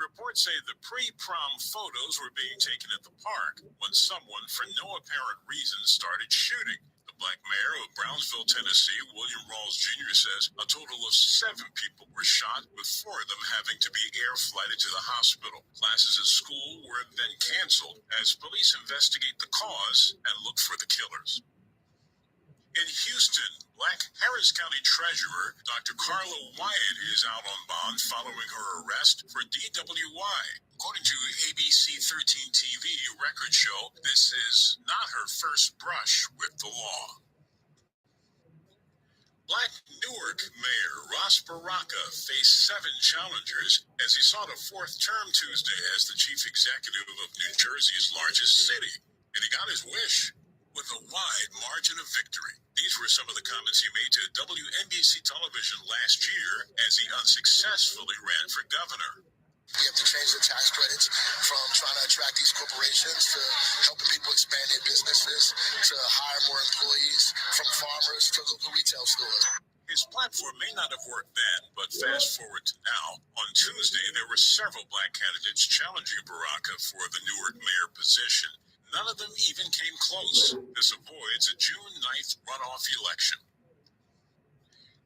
Reports say the pre-prom photos were being taken at the park when someone, for no apparent reason, started shooting. The black mayor of Brownsville, Tennessee, William Rawls Jr., says a total of 7 people were shot, with 4 of them having to be air-flighted to the hospital. Classes at school were then canceled as police investigate the cause and look for the killers. In Houston, Black Harris County Treasurer Dr. Carla Wyatt is out on bond following her arrest for DWI. According to ABC 13 TV records show, this is not her first brush with the law. Black Newark Mayor Ross Baraka faced 7 challengers as he sought a 4th term Tuesday as the chief executive of New Jersey's largest city. And he got his wish with a wide margin of victory. These were some of the comments he made to WNBC television last year as he unsuccessfully ran for governor. We have to change the tax credits from trying to attract these corporations to helping people expand their businesses, to hire more employees, from farmers to local retail stores. His platform may not have worked then, but fast forward to now. On Tuesday, there were several black candidates challenging Baraka for the Newark mayor position. None of them even came close. This avoids a June 9th runoff election.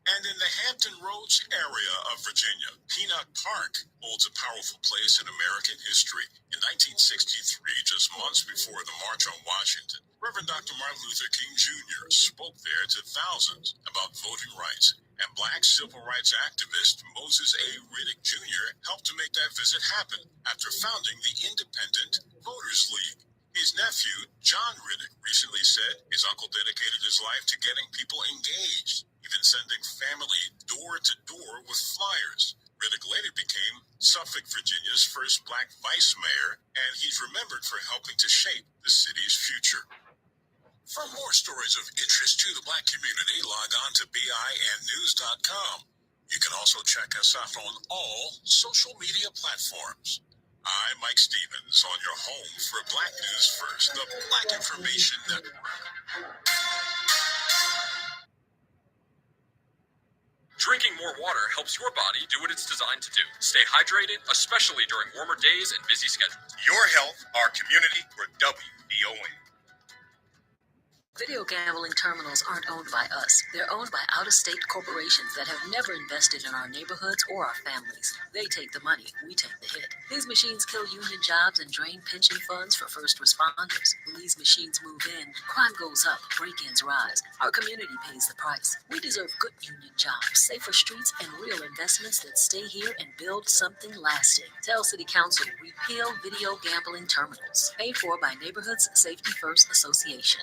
And in the Hampton Roads area of Virginia, Peanut Park holds a powerful place in American history. In 1963, just months before the March on Washington, Reverend Dr. Martin Luther King Jr. spoke there to thousands about voting rights. And black civil rights activist Moses A. Riddick Jr. helped to make that visit happen after founding the Independent Voters League. His nephew, John Riddick, recently said his uncle dedicated his life to getting people engaged, even sending family door to door with flyers. Riddick later became Suffolk, Virginia's first black vice mayor, and he's remembered for helping to shape the city's future. For more stories of interest to the black community, log on to BINnews.com. You can also check us out on all social media platforms. I'm Mike Stevens on your home for Black News First, the Black Information Network. Drinking more water helps your body do what it's designed to do. Stay hydrated, especially during warmer days and busy schedules. Your health, our community, we're WVON. Video gambling terminals aren't owned by us. They're owned by out-of-state corporations that have never invested in our neighborhoods or our families. They take the money, we take the hit. These machines kill union jobs and drain pension funds for first responders. When these machines move in, crime goes up, break-ins rise. Our community pays the price. We deserve good union jobs, safer streets, and real investments that stay here and build something lasting. Tell City Council, repeal video gambling terminals. Paid for by Neighborhoods Safety First Association.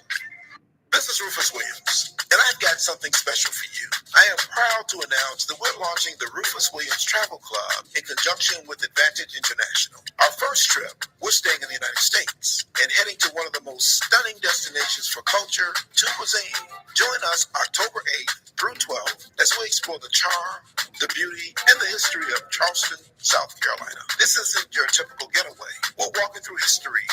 This is Rufus Williams, and I've got something special for you. I am proud to announce that we're launching the Rufus Williams Travel Club in conjunction with Advantage International. Our first trip, we're staying in the United States and heading to one of the most stunning destinations for culture to cuisine. Join us October 8th through 12th as we explore the charm, the beauty, and the history of Charleston, South Carolina. This isn't your typical getaway. We're walking through history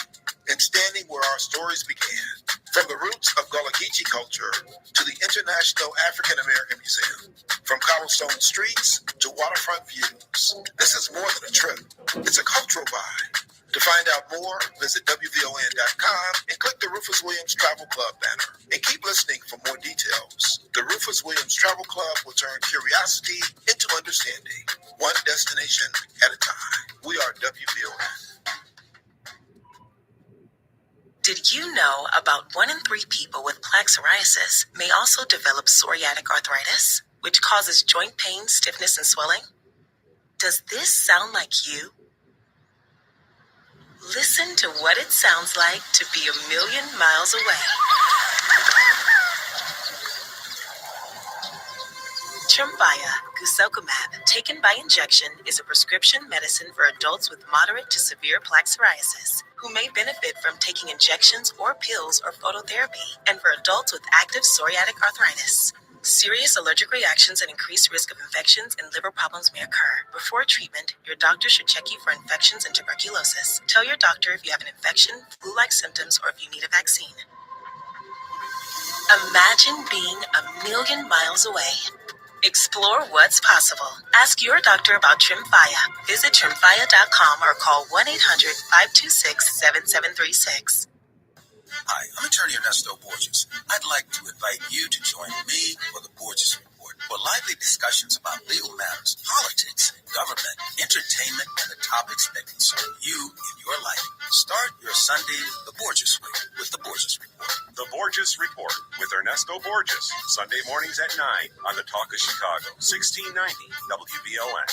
and standing where our stories began. From the roots of Gullah Geechee culture to the International African American Museum, from cobblestone streets to waterfront views, this is more than a trip. It's a cultural vibe. To find out more, visit WVON.com and click the Rufus Williams Travel Club banner. And keep listening for more details. The Rufus Williams Travel Club will turn curiosity into understanding, one destination at a time. We are WVON. Did you know about 1 in 3 people with plaque psoriasis may also develop psoriatic arthritis, which causes joint pain, stiffness, and swelling? Does this sound like you? Listen to what it sounds like to be a million miles away. Tremfya, guselkumab, taken by injection, is a prescription medicine for adults with moderate to severe plaque psoriasis who may benefit from taking injections or pills or phototherapy, and for adults with active psoriatic arthritis. Serious allergic reactions and increased risk of infections and liver problems may occur. Before treatment, your doctor should check you for infections and tuberculosis. Tell your doctor if you have an infection, flu-like symptoms, or if you need a vaccine. Imagine being a million miles away. Explore what's possible. Ask your doctor about Tremfya. Visit Tremfya.com or call 1-800-526-7736. Hi, I'm attorney Ernesto Borges. I'd like to invite you to join me for the Borges Report, where lively discussions about legal matters, politics, government, entertainment, and the topics that concern you in your life. Start your Sunday the Borges Week with the Borges Report. The Borges Report with Ernesto Borges, Sunday mornings at 9 on the Talk of Chicago, 1690 WVON.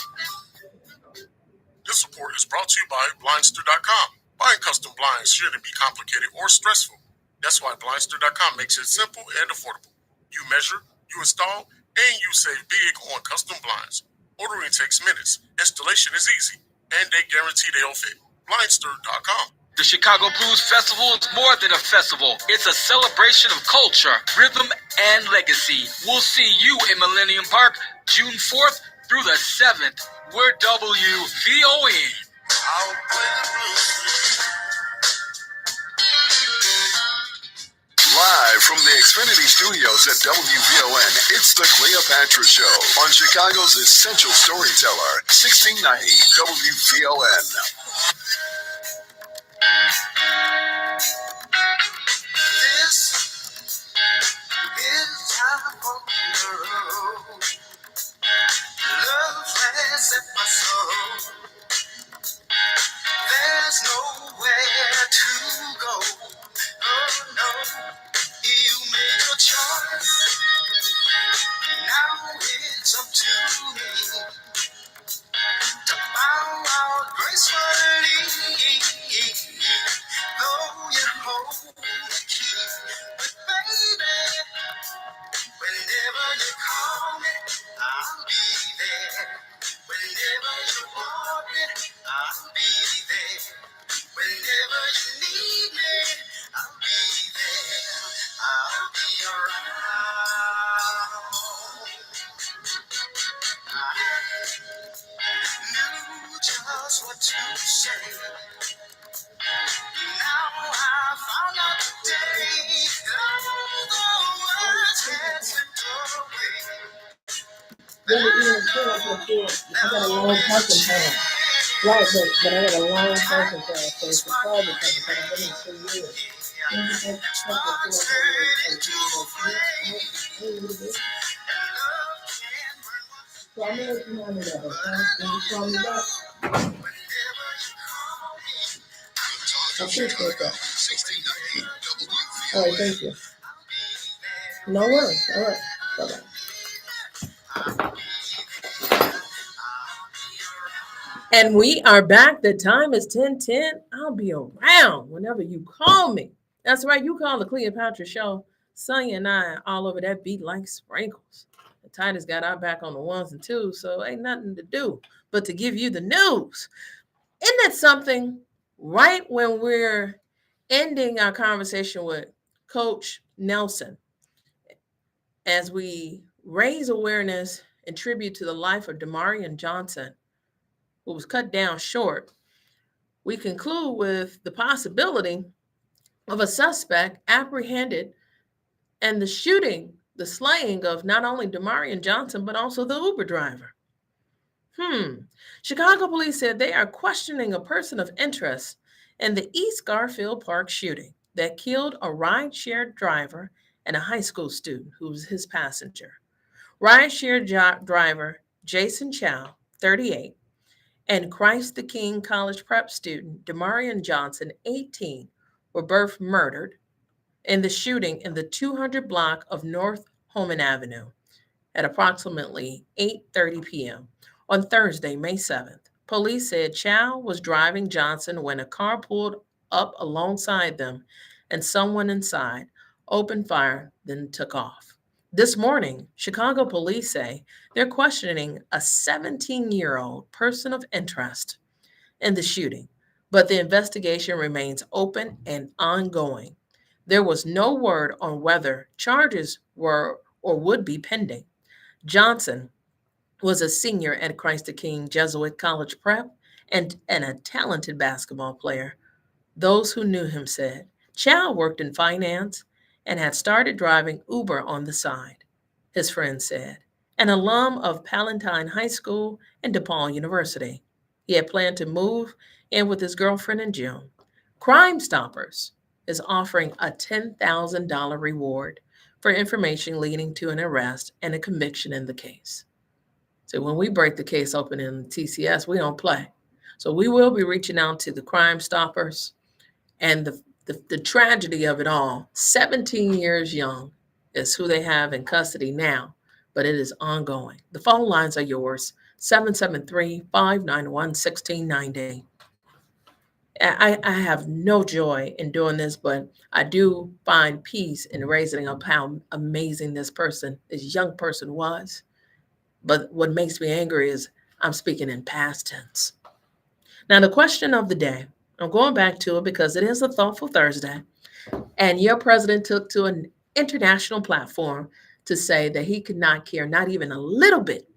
This report is brought to you by Blindster.com. Buying custom blinds shouldn't be complicated or stressful. That's why Blindster.com makes it simple and affordable. You measure, you install, and you save big on custom blinds. Ordering takes minutes, installation is easy, and they guarantee they'll fit. Blindster.com. The Chicago Blues Festival is more than a festival. It's a celebration of culture, rhythm, and legacy. We'll see you in Millennium Park June 4th through the 7th. We're WVON. Live from the Xfinity Studios at WVON, it's the Cleopatra Show on Chicago's Essential Storyteller, 1690 WVON. This is time for love. Love has set my soul. There's nowhere to go. Oh no, you made a choice. Now it's up to me to bow out gracefully. Though you hold the key, but baby, whenever you call me, I'll be there. Whenever you want me, I'll be there. Whenever you need me, I'll be there. I'll be around. I knew just what to say. Now I found out today that all the words had slipped away. Really even feel like I got a long person pad. Right, but I got a long person pad, so it's a private person pad. I've been in 3 years. So I'm gonna let you know that, okay? Can you call me back? I appreciate that. All right, thank you. No worries. All right. Bye-bye. And we are back. The time is 10:10. I'll be around whenever you call me. That's right. You call the Cleopatra Show. Sonya and I are all over that beat like sprinkles. The Titus got our back on the ones and twos, so ain't nothing to do but to give you the news. Isn't that something? Right when we're ending our conversation with Coach Nelson, as we raise awareness and tribute to the life of Damarion Johnson, who was cut down short, we conclude with the possibility of a suspect apprehended and the shooting, the slaying of not only Damarion Johnson, but also the Uber driver. Chicago police said they are questioning a person of interest in the East Garfield Park shooting that killed a rideshare driver and a high school student who was his passenger. Rideshare driver Jason Chow, 38, and Christ the King College prep student Damarion Johnson, 18, were both murdered in the shooting in the 200 block of North Homan Avenue at approximately 8:30 p.m. on Thursday, May 7th. Police said Chow was driving Johnson when a car pulled up alongside them and someone inside opened fire, then took off. This morning, Chicago police say they're questioning a 17-year-old person of interest in the shooting, but the investigation remains open and ongoing. There was no word on whether charges were or would be pending. Johnson was a senior at Christ the King Jesuit College Prep and a talented basketball player. Those who knew him said Chow worked in finance and had started driving Uber on the side, his friend said, an alum of Palatine High School and DePaul University. He had planned to move in with his girlfriend in June. Crime Stoppers is offering a $10,000 reward for information leading to an arrest and a conviction in the case. So when we break the case open in TCS, we don't play. So we will be reaching out to the Crime Stoppers, and the tragedy of it all, 17 years young is who they have in custody now, but it is ongoing. The phone lines are yours, 773-591-1690. I have no joy in doing this, but I do find peace in raising up how amazing this young person was. But what makes me angry is I'm speaking in past tense. Now, the question of the day, I'm going back to it because it is a Thoughtful Thursday, and your president took to an international platform to say that he could not care, not even a little bit,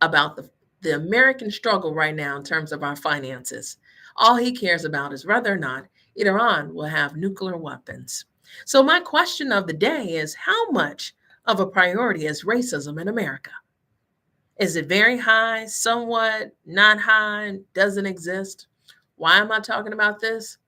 about the American struggle right now in terms of our finances. All he cares about is whether or not Iran will have nuclear weapons. So my question of the day is, how much of a priority is racism in America? Is it very high, somewhat, not high, doesn't exist? Why am I talking about this?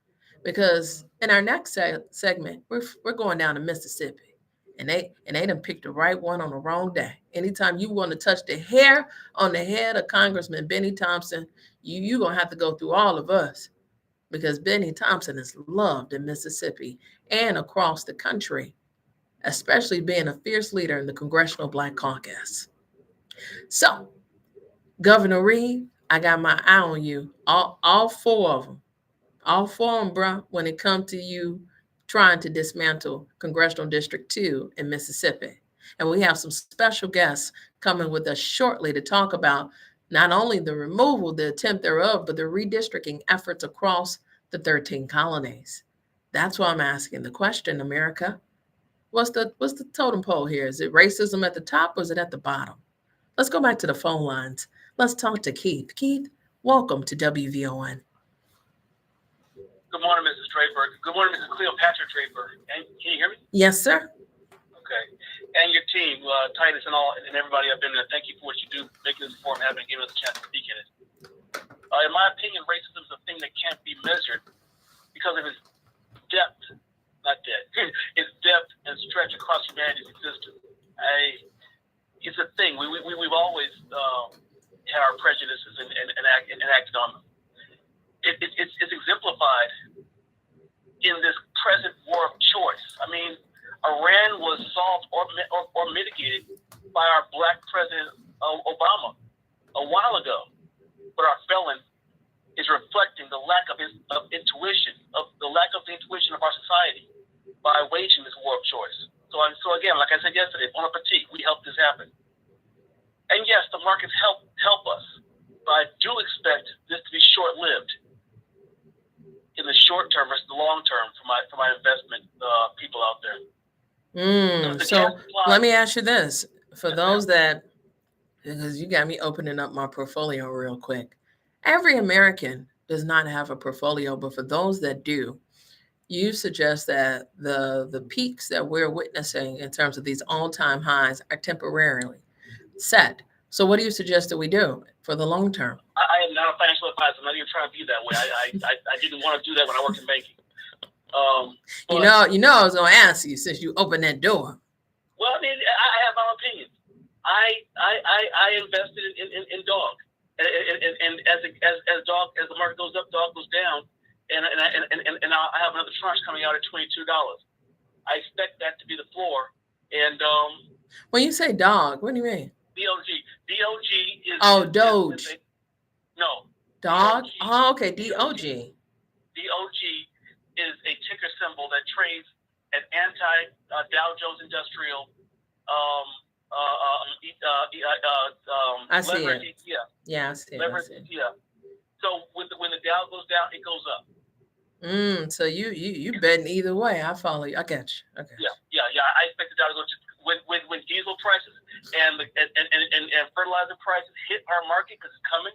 Because in our next segment, we're going down to Mississippi. And they done picked the right one on the wrong day. Anytime you want to touch the hair on the head of Congressman Benny Thompson, you're going to have to go through all of us, because Benny Thompson is loved in Mississippi and across the country, especially being a fierce leader in the Congressional Black Caucus. So, Governor Reed, I got my eye on you, all four of them. All for them, bruh, when it comes to you trying to dismantle Congressional District 2 in Mississippi. And we have some special guests coming with us shortly to talk about not only the removal, the attempt thereof, but the redistricting efforts across the 13 colonies. That's why I'm asking the question, America. What's the totem pole here? Is it racism at the top or is it at the bottom? Let's go back to the phone lines. Let's talk to Keith. Keith, welcome to WVON. Good morning, Mrs. Draper. Good morning, Mrs. Cleopatra Draper. Can you hear me? Yes, sir. Okay. And your team, Titus and all, and everybody up in there, thank you for what you do, making this forum happen and giving us a chance to speak in it. In my opinion, racism is a thing that can't be measured because of its depth, not depth, its depth and stretch across humanity's existence. It's a thing. We've always had our prejudices and acted on them. It's exemplified in this present war of choice. I mean, Iran was solved or mitigated by our black president Obama a while ago, but our felon is reflecting the lack of intuition, of the lack of the intuition of our society by waging this war of choice. So again, like I said yesterday, Bon Appetit, we helped this happen. And yes, the markets help us, but I do expect this to be short-lived in the short term versus the long term for my investment people out there. So let me ask you this. For those that, because you got me opening up my portfolio real quick. Every American does not have a portfolio, but for those that do, you suggest that the peaks that we're witnessing in terms of these all-time highs are temporarily set. So what do you suggest that we do for the long term? I am not a financial advisor. I'm not even trying to be that way. I didn't want to do that when I worked in banking. You know, I was going to ask you since you opened that door. Well, I mean, I have my opinion. I invested in dog, and as the market goes up, dog goes down, and I have another tranche coming out at $22. I expect that to be the floor. And when you say dog, what do you mean? DOG is Doge. No. Dog. DOG, oh, okay. DOG. DOG is a ticker symbol that trades an anti-Dow Jones Industrial I see leverage it. ETF. Yeah, I see it. Leverage ETF. So when the Dow goes down, it goes up. So you betting either way. I follow you. I got you. Okay. Yeah. I expect the Dow to go when diesel prices and fertilizer prices hit our market because it's coming.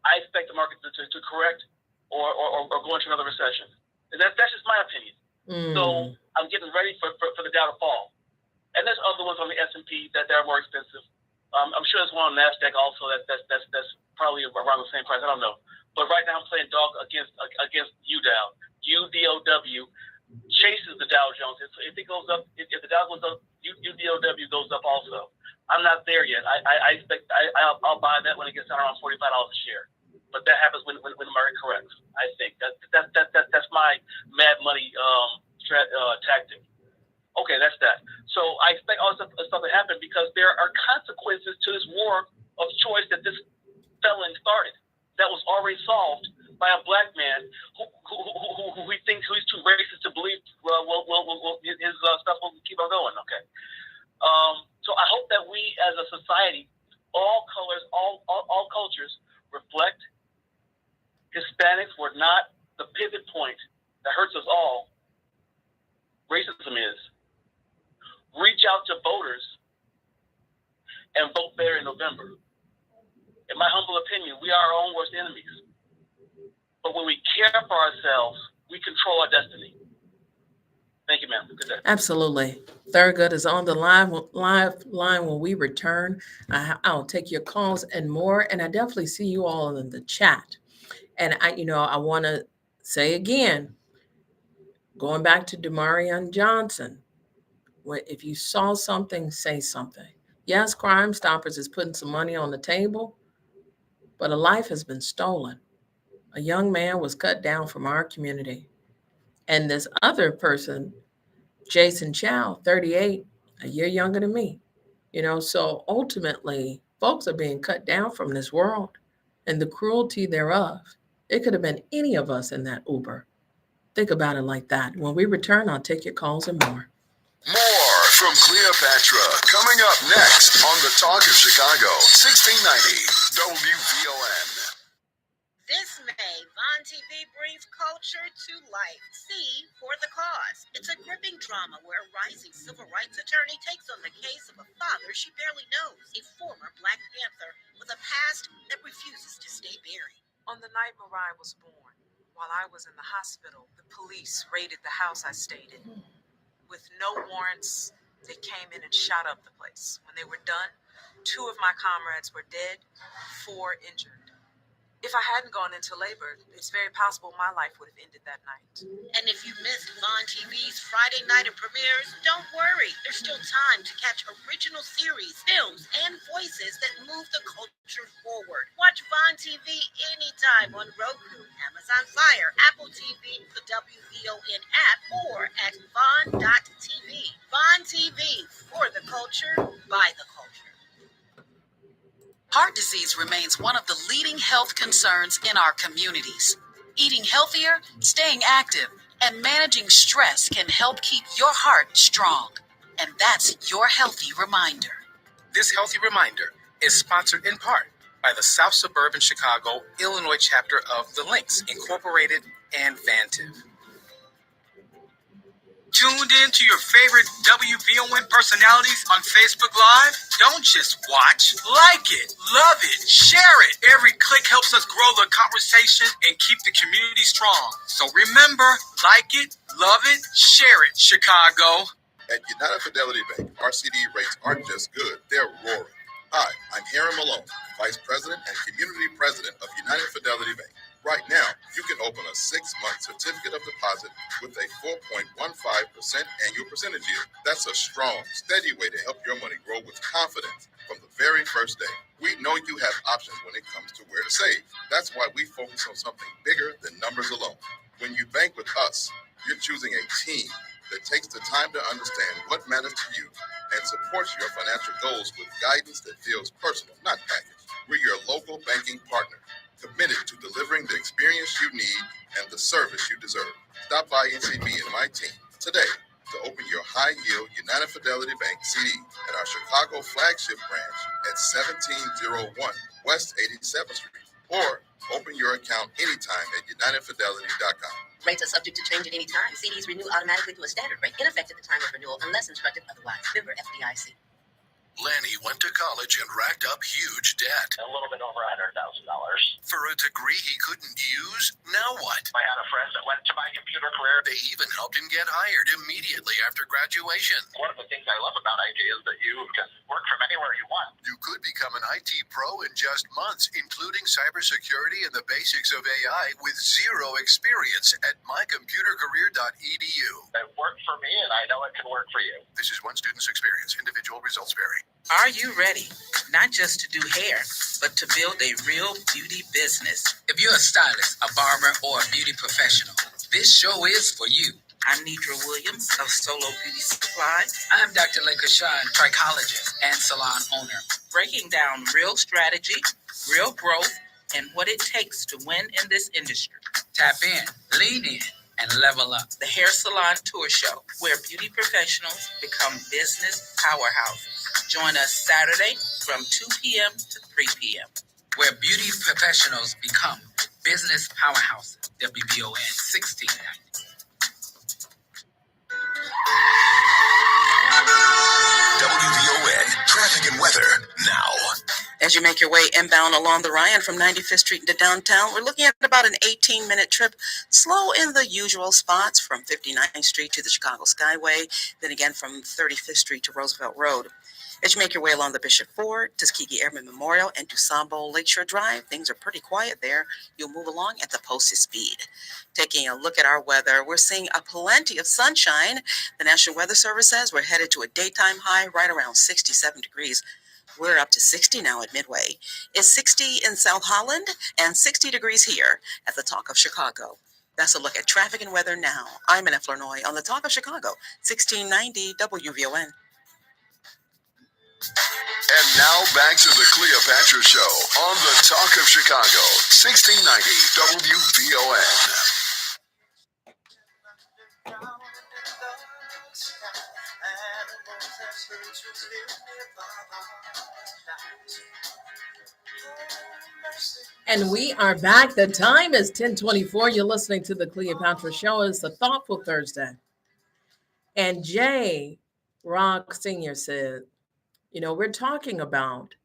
I expect the market to correct or go into another recession. And that's just my opinion. So I'm getting ready for the Dow to fall. And there's other ones on the S&P that are more expensive. I'm sure there's one on NASDAQ also that's probably around the same price. I don't know. But right now I'm playing dog against UDOW. UDOW chases the Dow Jones. If it goes up, if the Dow goes up, UDOW goes up also. I'm not there yet. I expect I'll buy that when it gets down around $45 a share. But that happens when the market corrects. I think that's my mad money tactic. Okay, that's that. So I expect all this stuff to happen because there are consequences to this war of choice that this felon started. That was already solved by a black man who we think who's too racist to believe. His stuff will keep on going. Okay. So I hope that we, as a society, all colors, all cultures, reflect. Hispanics were not the pivot point that hurts us all. Racism is. Reach out to voters and vote there in November. In my humble opinion, we are our own worst enemies. But when we care for ourselves, we control our destiny. Thank you, ma'am. Good day. Absolutely. Thurgood is on the live line when we return. I'll take your calls and more, and I definitely see you all in the chat. And I want to say again, going back to Damarion Johnson, if you saw something, say something. Yes, Crime Stoppers is putting some money on the table, but a life has been stolen. A young man was cut down from our community. And this other person, Jason Chow, 38, a year younger than me. So ultimately, folks are being cut down from this world and the cruelty thereof. It could have been any of us in that Uber. Think about it like that. When we return, I'll take your calls and more. More from Cleopatra coming up next on the Talk of Chicago, 1690 WVON. This May, Vaughn TV brings culture to life. See For the Cause. It's a gripping drama where a rising civil rights attorney takes on the case of a father she barely knows, a former Black Panther with a past that refuses to stay buried. On the night Mariah was born, while I was in the hospital, the police raided the house I stayed in. with no warrants. They came in and shot up the place. When they were done, 2 of my comrades were dead, 4 injured. If I hadn't gone into labor, it's very possible my life would have ended that night. And if you missed Vaughn TV's Friday night of premieres, don't worry. There's still time to catch original series, films, and voices that move the culture forward. Watch Vaughn TV anytime on Roku, Amazon Fire, Apple TV, the WVON app, or at Vaughn.tv. Vaughn TV, for the culture, by the culture. Heart disease remains one of the leading health concerns in our communities. Eating healthier, staying active, and managing stress can help keep your heart strong. And that's your healthy reminder. This healthy reminder is sponsored in part by the South Suburban Chicago, Illinois chapter of The Links, Incorporated, and Vantive. Tuned in to your favorite WVON personalities on Facebook Live? Don't just watch. Like it, love it, share it. Every click helps us grow the conversation and keep the community strong. So remember, like it, love it, share it, Chicago. At United Fidelity Bank, our CD rates aren't just good, they're roaring. Hi, I'm Aaron Malone, Vice President and Community President of United Fidelity Bank. Right now, you can open a 6-month certificate of deposit with a 4.15% annual percentage yield. That's a strong, steady way to help your money grow with confidence from the very first day. We know you have options when it comes to where to save. That's why we focus on something bigger than numbers alone. When you bank with us, you're choosing a team that takes the time to understand what matters to you and supports your financial goals with guidance that feels personal, not packaged. We're your local banking partner, committed to delivering the experience you need and the service you deserve. Stop by and see me and my team today to open your high-yield United Fidelity Bank CD at our Chicago flagship branch at 1701 West 87th Street, or open your account anytime at UnitedFidelity.com. Rates are subject to change at any time. CDs renew automatically to a standard rate in effect at the time of renewal unless instructed otherwise. Member FDIC. Lanny went to college and racked up huge debt. A little bit over $100,000. For a degree he couldn't use? Now what? I had a friend that went to my computer career. They even helped him get hired immediately after graduation. One of the things I love about IT is that you can work from anywhere you want. You could become an IT pro in just months, including cybersecurity and the basics of AI with zero experience at mycomputercareer.edu. It worked for me, and I know it can work for you. This is one student's experience. Individual results vary. Are you ready? Not just to do hair, but to build a real beauty business. If you're a stylist, a barber, or a beauty professional, this show is for you. I'm Nidra Williams of Solo Beauty Supply. I'm Dr. Lakashan, trichologist and salon owner. Breaking down real strategy, real growth, and what it takes to win in this industry. Tap in, lean in, and level up. The Hair Salon Tour Show, where beauty professionals become business powerhouses. Join us Saturday from 2 p.m. to 3 p.m. Where beauty professionals become business powerhouses. WBON 1690. WVON traffic and weather now. As you make your way inbound along the Ryan from 95th Street into downtown, we're looking at about an 18-minute trip, slow in the usual spots from 59th Street to the Chicago Skyway, then again from 35th Street to Roosevelt Road. As you make your way along the Bishop Ford, Tuskegee Airmen Memorial, and DuSable Lakeshore Drive, things are pretty quiet there. You'll move along at the posted speed. Taking a look at our weather, we're seeing a plenty of sunshine. The National Weather Service says we're headed to a daytime high right around 67 degrees. We're up to 60 now at Midway. It's 60 in South Holland and 60 degrees here at the Talk of Chicago. That's a look at traffic and weather now. I'm Annette Flournoy on the Talk of Chicago, 1690 WVON. And now back to the Cleopatra Show on the Talk of Chicago, 1690 WVON. And we are back. The time is 10:24. You're listening to the Cleopatra Show. It's a thoughtful Thursday. And Jay Rock Sr. said, you know, we're talking about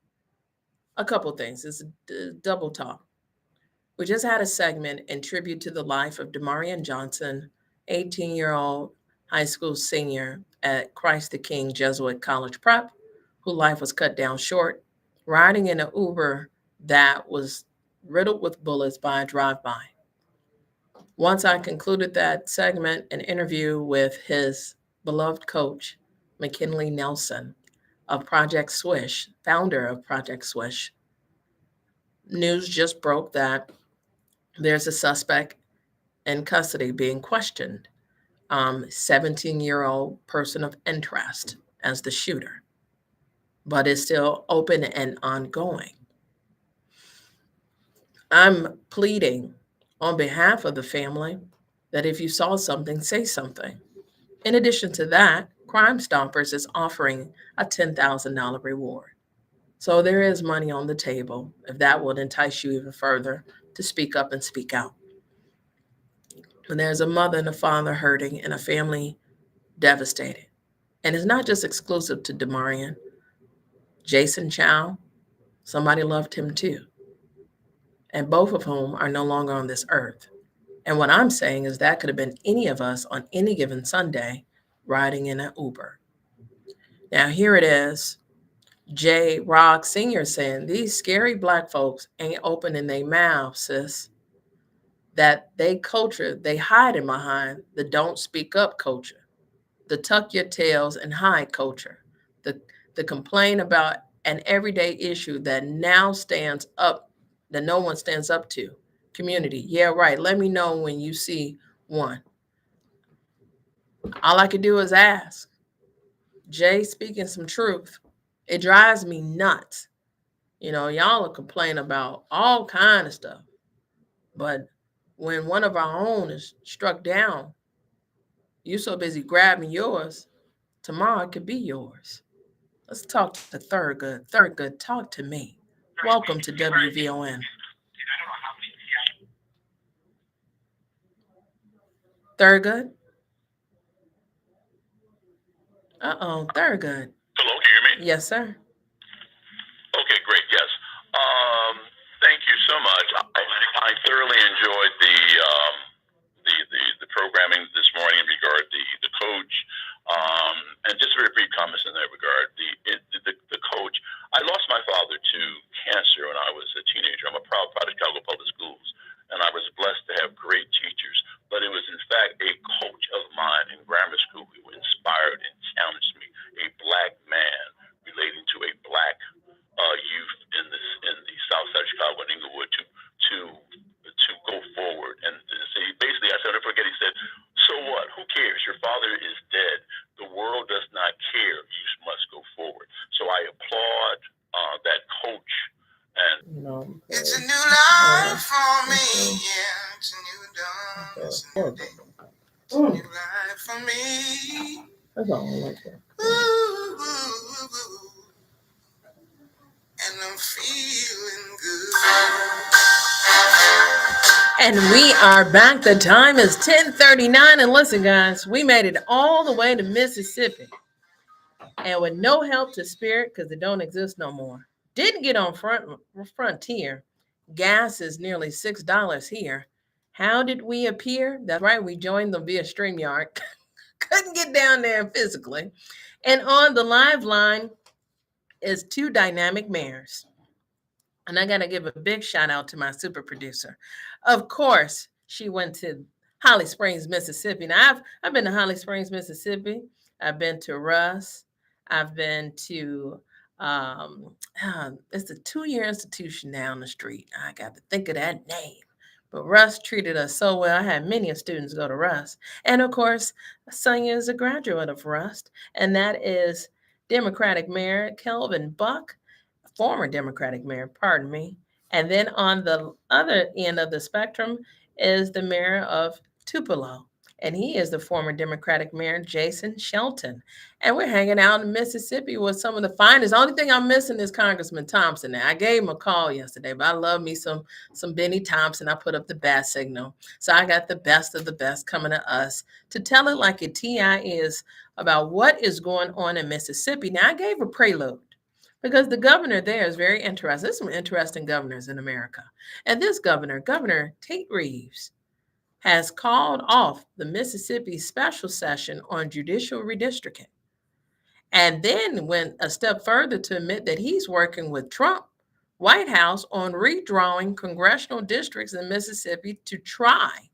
a couple things. It's a double talk. We just had a segment in tribute to the life of Damarion Johnson, 18-year-old high school senior at Christ the King Jesuit College Prep, whose life was cut down short, riding in an Uber that was riddled with bullets by a drive-by. Once I concluded that segment, an interview with his beloved coach, McKinley Nelson of Project Swish, founder of Project Swish, news just broke that there's a suspect in custody being questioned, 17-year-old person of interest as the shooter, but it's still open and ongoing. I'm pleading on behalf of the family that if you saw something, say something. In addition to that, Crime Stoppers is offering a $10,000 reward. So there is money on the table if that would entice you even further to speak up and speak out. When there's a mother and a father hurting and a family devastated, and it's not just exclusive to Damarion, Jason Chow, somebody loved him too, and both of whom are no longer on this earth. And what I'm saying is that could have been any of us on any given Sunday riding in an Uber. Now here it is, J. Rock Sr. saying, these scary black folks ain't opening their mouths, sis. That they culture, they hiding behind the don't speak up culture, the tuck your tails and hide culture, the complain about an everyday issue that now stands up, that no one stands up to. Community, yeah, right. Let me know when you see one. All I could do is ask. Jay speaking some truth. It drives me nuts. You know, y'all will complain about all kind of stuff. But when one of our own is struck down, you're so busy grabbing yours, tomorrow it could be yours. Let's talk to Thurgood. Thurgood, talk to me. Welcome to WVON. Thurgood? Uh-oh, Thurgood. Hello, can you hear me? Yes, sir. Okay, great. Yes. Thank you so much. I thoroughly enjoyed the programming this morning in regard to the coach, and just very brief comments in that regard. The coach. I lost my father to cancer when I was a teenager. I'm a proud product of Chicago Public Schools, and I was blessed to have great teachers. But it was in fact a coach of mine in grammar school who inspired and challenged me, a black man relating to a black youth in the South Side of Chicago and Inglewood to go forward. And basically, I said, never forget. He said, "So what? Who cares? Your father is dead. The world does not care. You must go forward." So I applaud that coach. And it's a new life for me. Yeah, it's a new dawn. It's a new day. It's a new life for me. That's all I like that. Ooh, ooh, ooh. And I'm feeling good. And we are back. The time is 10:39. And listen, guys, we made it all the way to Mississippi. And with no help to Spirit, because it don't exist no more. Didn't get on Frontier. Gas is nearly $6 here. How did we appear? That's right, we joined them via StreamYard. Couldn't get down there physically. And on the live line is two dynamic mayors. And I got to give a big shout out to my super producer. Of course, she went to Holly Springs, Mississippi. Now, I've been to Holly Springs, Mississippi. I've been to Russ. I've been to, it's a two-year institution down the street. I got to think of that name. But Russ treated us so well. I had many students go to Russ. And of course, Sonia is a graduate of Rust. And that is Democratic Mayor Kelvin Buck, former Democratic mayor, pardon me. And then on the other end of the spectrum is the mayor of Tupelo. And he is the former Democratic mayor, Jason Shelton. And we're hanging out in Mississippi with some of the finest. The only thing I'm missing is Congressman Thompson. Now, I gave him a call yesterday, but I love me some Benny Thompson. I put up the bat signal. So I got the best of the best coming to us to tell it like a TI is about what is going on in Mississippi. Now, I gave a prelude because the governor there is very interesting. There's some interesting governors in America. And this governor, Governor Tate Reeves, has called off the Mississippi special session on judicial redistricting, and then went a step further to admit that he's working with Trump White House on redrawing congressional districts in Mississippi to try,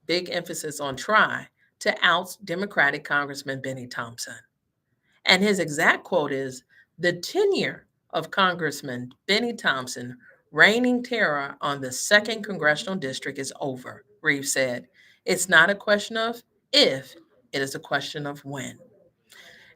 big emphasis on try, to oust Democratic Congressman Benny Thompson. And his exact quote is, "The tenure of Congressman Benny Thompson reigning terror on the 2nd Congressional District is over," Reeves said. "It's not a question of if, it is a question of when."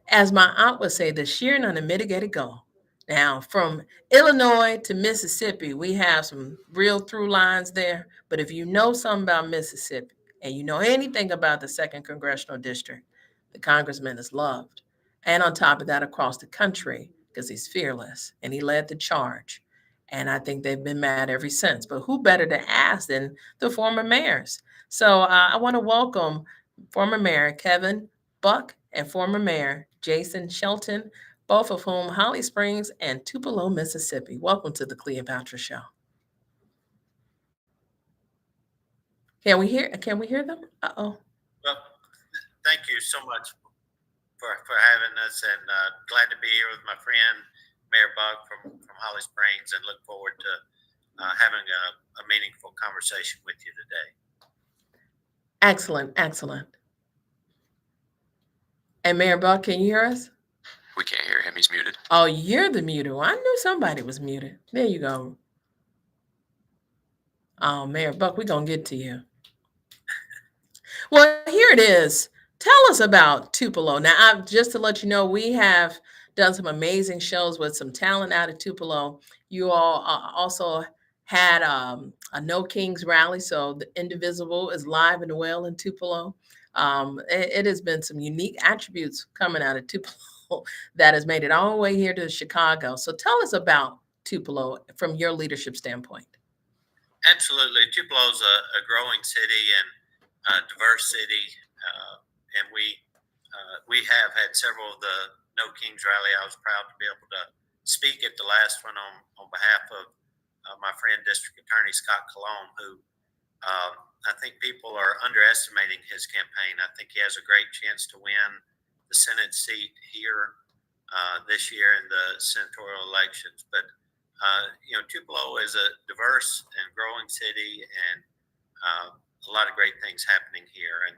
As my aunt would say, the sheer and unmitigated goal. Now, from Illinois to Mississippi, we have some real through lines there. But if you know something about Mississippi and you know anything about the 2nd Congressional District, the congressman is loved. And on top of that, across the country, because he's fearless and he led the charge. And I think they've been mad ever since. But who better to ask than the former mayors? So I want to welcome former Mayor Kelvin Buck and former Mayor Jason Shelton, both of whom Holly Springs and Tupelo, Mississippi. Welcome to the Cleopatra Show. Can we hear them? Uh-oh. Well, thank you so much for having us, and glad to be here with my friend Mayor Buck from Holly Springs, and look forward to having a meaningful conversation with you today. Excellent, excellent. And Mayor Buck, can you hear us? We can't hear him. He's muted. Oh, you're the muted. Well, I knew somebody was muted. There you go. Oh, Mayor Buck, we're going to get to you. Well, here it is. Tell us about Tupelo. Now, just to let you know, we have done some amazing shows with some talent out of Tupelo. You all also had a No Kings rally, so the Indivisible is live and well in Tupelo. It has been some unique attributes coming out of Tupelo that has made it all the way here to Chicago. So tell us about Tupelo from your leadership standpoint. Absolutely. Tupelo's a growing city and a diverse city, and we have had several of the No Kings rally. I was proud to be able to speak at the last one on behalf of my friend District Attorney Scott Cologne, who I think people are underestimating his campaign. I think he has a great chance to win the Senate seat here this year in the senatorial elections. But Tupelo is a diverse and growing city, and a lot of great things happening here. And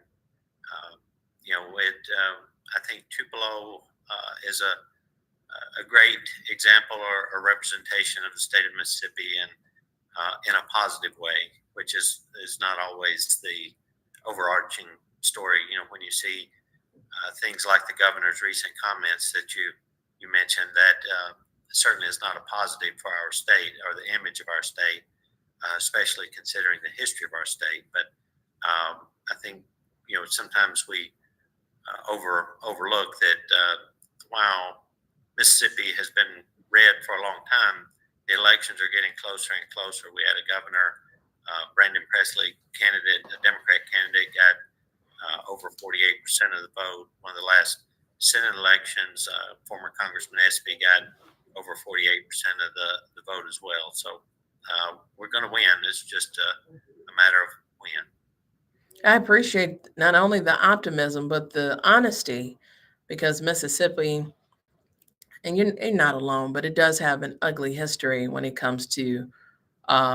I think Tupelo is a great example or a representation of the state of Mississippi in a positive way, which is not always the overarching story. When you see things like the governor's recent comments that you mentioned, that certainly is not a positive for our state or the image of our state, especially considering the history of our state. But I think sometimes we overlook that while Mississippi has been red for a long time, the elections are getting closer and closer. We had a governor, Brandon Presley, a Democrat candidate, got over 48% of the vote. One of the last Senate elections, former Congressman Espy got over 48% of the vote as well. So we're going to win. It's just a matter of when. I appreciate not only the optimism, but the honesty, because Mississippi, and you're not alone, but it does have an ugly history when it comes to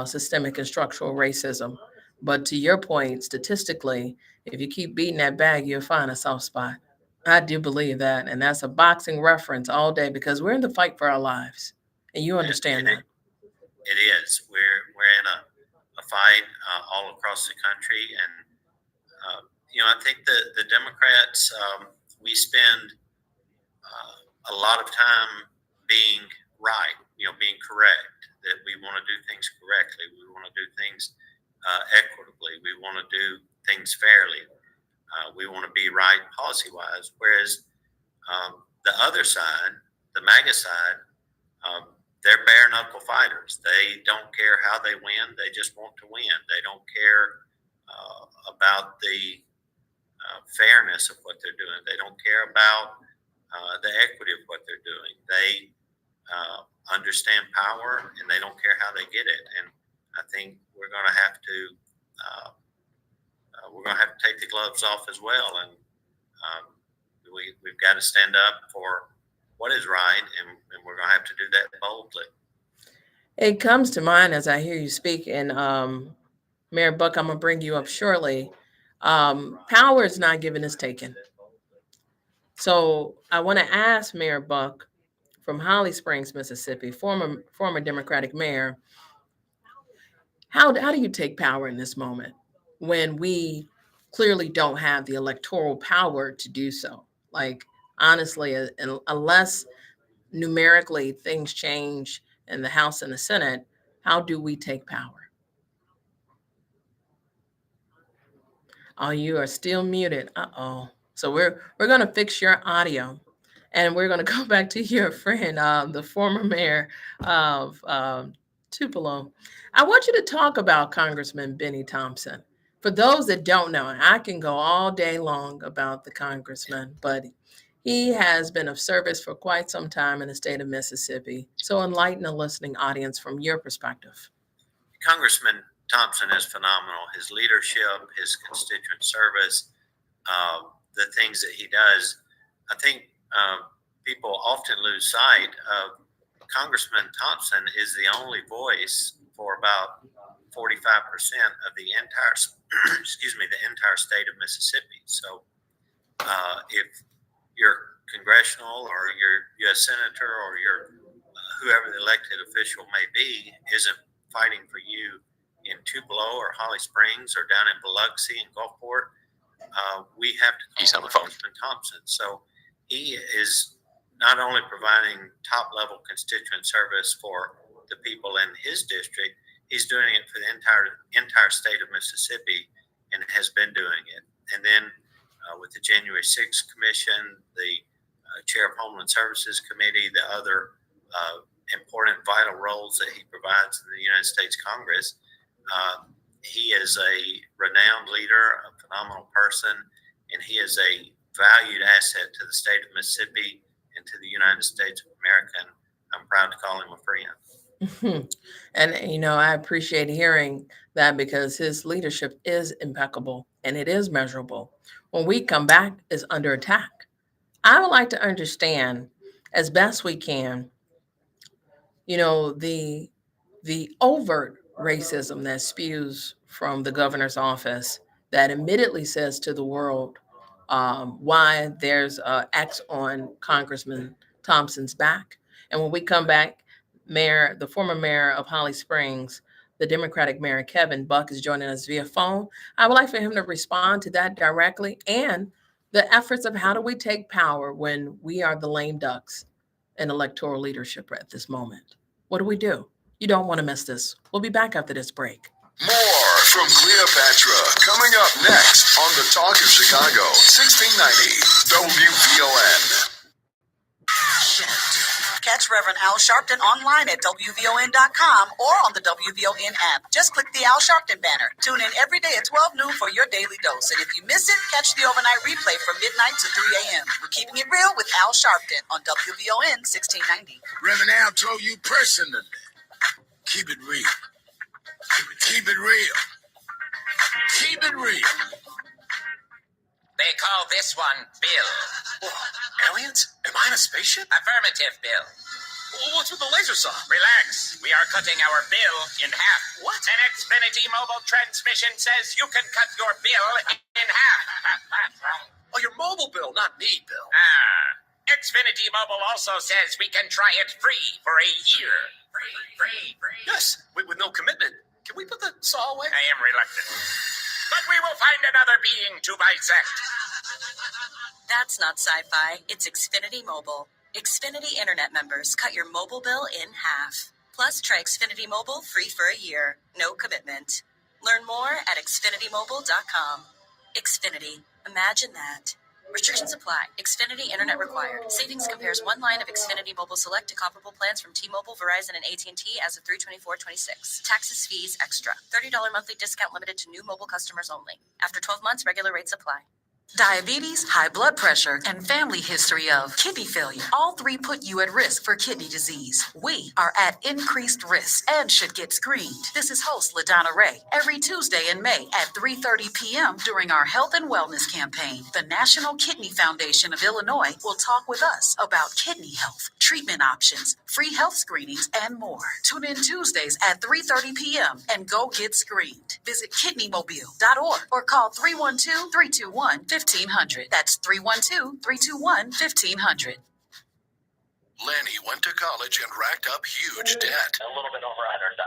systemic and structural racism. But to your point, statistically, if you keep beating that bag, you'll find a soft spot. I do believe that. And that's a boxing reference all day, because we're in the fight for our lives. And you understand that. It is. We're in a fight all across the country. And, I think the Democrats, we spend a lot of time being right, being correct, that we want to do things correctly. We want to do things equitably. We want to do things fairly. We want to be right policy-wise. Whereas the other side, the MAGA side, they're bare-knuckle fighters. They don't care how they win. They just want to win. They don't care about the fairness of what they're doing. They don't care about the equity of what they're doing. They understand power, and they don't care how they get it. And I think we're going to have to going to have to take the gloves off as well. And we've got to stand up for what is right, and we're going to have to do that boldly. It comes to mind as I hear you speak, and Mayor Buck, I'm going to bring you up shortly. Power is not given, it's taken. So I want to ask Mayor Buck from Holly Springs, Mississippi, former Democratic mayor, how do you take power in this moment when we clearly don't have the electoral power to do so? Like, honestly, unless numerically things change in the House and the Senate, how do we take power? Oh, you are still muted. Uh-oh. So we're going to fix your audio, and we're going to go back to your friend, the former mayor of Tupelo. I want you to talk about Congressman Benny Thompson. For those that don't know, and I can go all day long about the congressman, but he has been of service for quite some time in the state of Mississippi. So enlighten the listening audience from your perspective. Congressman Thompson is phenomenal. His leadership, his constituent service, the things that he does. I think people often lose sight of Congressman Thompson is the only voice for about 45% of the entire, the entire state of Mississippi. So if your congressional or your U.S. senator or your whoever the elected official may be isn't fighting for you in Tupelo or Holly Springs or down in Biloxi and Gulfport, we have to call Congressman Thompson. So he is not only providing top-level constituent service for the people in his district, he's doing it for the entire state of Mississippi and has been doing it. And then with the January 6th Commission, the Chair of Homeland Services Committee, the other important vital roles that he provides in the United States Congress, he is a renowned leader, a phenomenal person, and he is a valued asset to the state of Mississippi and to the United States of America. And I'm proud to call him a friend. And, I appreciate hearing that because his leadership is impeccable and it is measurable. When we come back, is under attack. I would like to understand as best we can, the overt racism that spews from the governor's office that admittedly says to the world why there's X on Congressman Thompson's back. And when we come back, the former mayor of Holly Springs, the Democratic mayor, Kelvin Buck, is joining us via phone. I would like for him to respond to that directly and the efforts of how do we take power when we are the lame ducks in electoral leadership at this moment. What do we do? You don't want to miss this. We'll be back after this break. More from Cleopatra coming up next on The Talk of Chicago, 1690 WVON. Catch Reverend Al Sharpton online at WVON.com or on the WVON app. Just click the Al Sharpton banner. Tune in every day at 12 noon for your daily dose. And if you miss it, catch the overnight replay from midnight to 3 a.m. We're keeping it real with Al Sharpton on WVON 1690. Reverend Al told you personally, keep it real. Keep it real. Keep it real. They call this one Bill. Whoa, aliens? Am I in a spaceship? Affirmative, Bill. What's with the laser saw? Relax. We are cutting our bill in half. What? An Xfinity mobile transmission says you can cut your bill in half. Oh, your mobile bill, not me, Bill. Xfinity Mobile also says we can try it free for a year. Free. Yes, with no commitment. Can we put the saw away? I am reluctant. But we will find another being to bisect. That's not sci-fi. It's Xfinity Mobile. Xfinity Internet members cut your mobile bill in half. Plus, try Xfinity Mobile free for a year. No commitment. Learn more at xfinitymobile.com. Xfinity. Imagine that. Restrictions apply. Xfinity Internet required. Savings compares one line of Xfinity Mobile Select to comparable plans from T-Mobile, Verizon, and AT&T as of 3/24/26. Taxes, fees, extra. $30 monthly discount limited to new mobile customers only. After 12 months, regular rates apply. Diabetes, high blood pressure, and family history of kidney failure. All three put you at risk for kidney disease. We are at increased risk and should get screened. This is host LaDonna Ray. Every Tuesday in May at 3:30 p.m. during our health and wellness campaign, the National Kidney Foundation of Illinois will talk with us about kidney health, treatment options, free health screenings, and more. Tune in Tuesdays at 3:30 p.m. and go get screened. Visit kidneymobile.org or call 312-321-1500. That's 312-321-1500. Lanny went to college and racked up huge debt. A little bit over $100,000.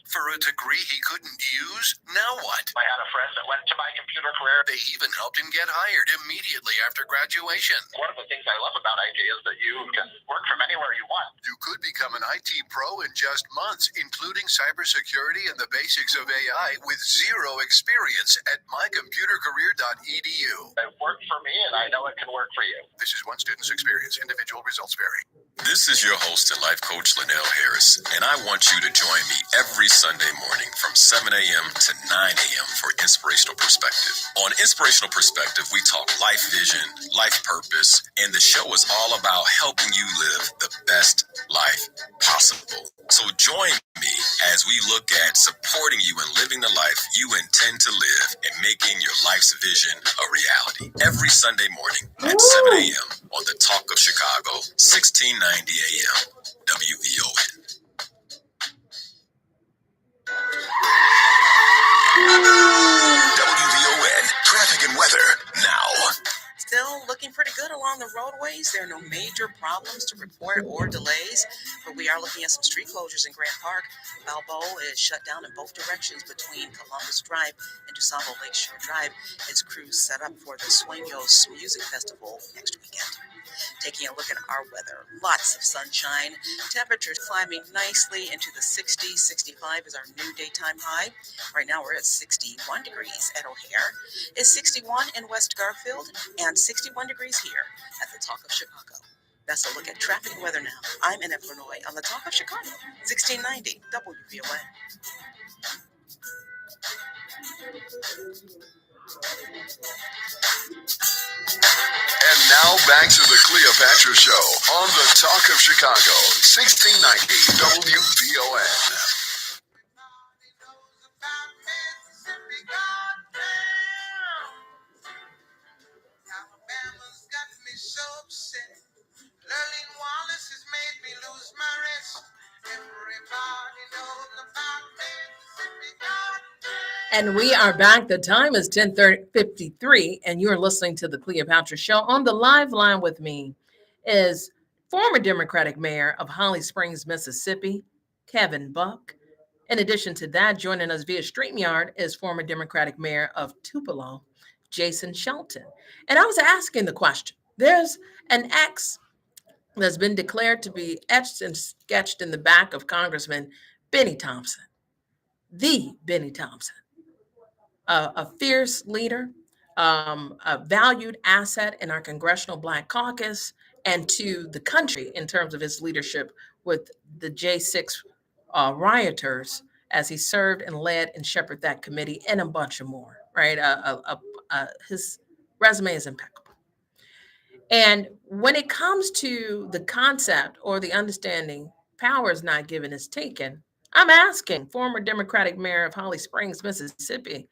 For a degree he couldn't use? Now what? I had a friend that went to my computer career. They even helped him get hired immediately after graduation. One of the things I love about IT is that you can work from anywhere you want. You could become an IT pro in just months, including cybersecurity and the basics of AI with zero experience at mycomputercareer.edu. It worked for me, and I know it can work for you. This is one student's experience. Individual results vary. This is your host and life coach, Linnell Harris, and I want you to join me every Sunday morning from 7 a.m. to 9 a.m. for Inspirational Perspective. On Inspirational Perspective, we talk life vision, life purpose, and the show is all about helping you live the best life possible. So join me as we look at supporting you in living the life you intend to live and making your life's vision a reality. Every Sunday morning at 7 a.m. on the Talk of Chicago, 1690 a.m. WVON. WVON, traffic and weather now. Still looking pretty good along the roadways. There are no major problems to report or delays, but we are looking at some street closures in Grant Park. Balboa is shut down in both directions between Columbus Drive and DuSable Lakeshore Drive as crews set up for the Sueños Music Festival next weekend. Taking a look at our weather, lots of sunshine, temperatures climbing nicely into the 60s. 65 is our new daytime high. Right now we're at 61 degrees at O'Hare. It's 61 in West Garfield and 61 degrees here at the Talk of Chicago. That's a look at traffic and weather now. I'm in Illinois on the Talk of Chicago, 1690 WVON. And now back to the Cleopatra Show on the Talk of Chicago, 1690 WVON. Alabama's got me so upset. Lurleen Wallace has made me lose my rest. Everybody knows about Mississippi Goddamn. And we are back. The time is 10:53, and you're listening to the Cleopatra Show. On the live line with me is former Democratic Mayor of Holly Springs, Mississippi, Kelvin Buck. In addition to that, joining us via StreamYard is former Democratic Mayor of Tupelo, Jason Shelton. And I was asking the question, there's an X that's been declared to be etched and sketched in the back of Congressman Benny Thompson, the Benny Thompson, a fierce leader, a valued asset in our Congressional Black Caucus and to the country in terms of his leadership with the J6 rioters as he served and led and shepherded that committee and a bunch of more, right? His resume is impeccable. And when it comes to the concept or the understanding, power is not given, is taken, I'm asking former Democratic Mayor of Holly Springs, Mississippi,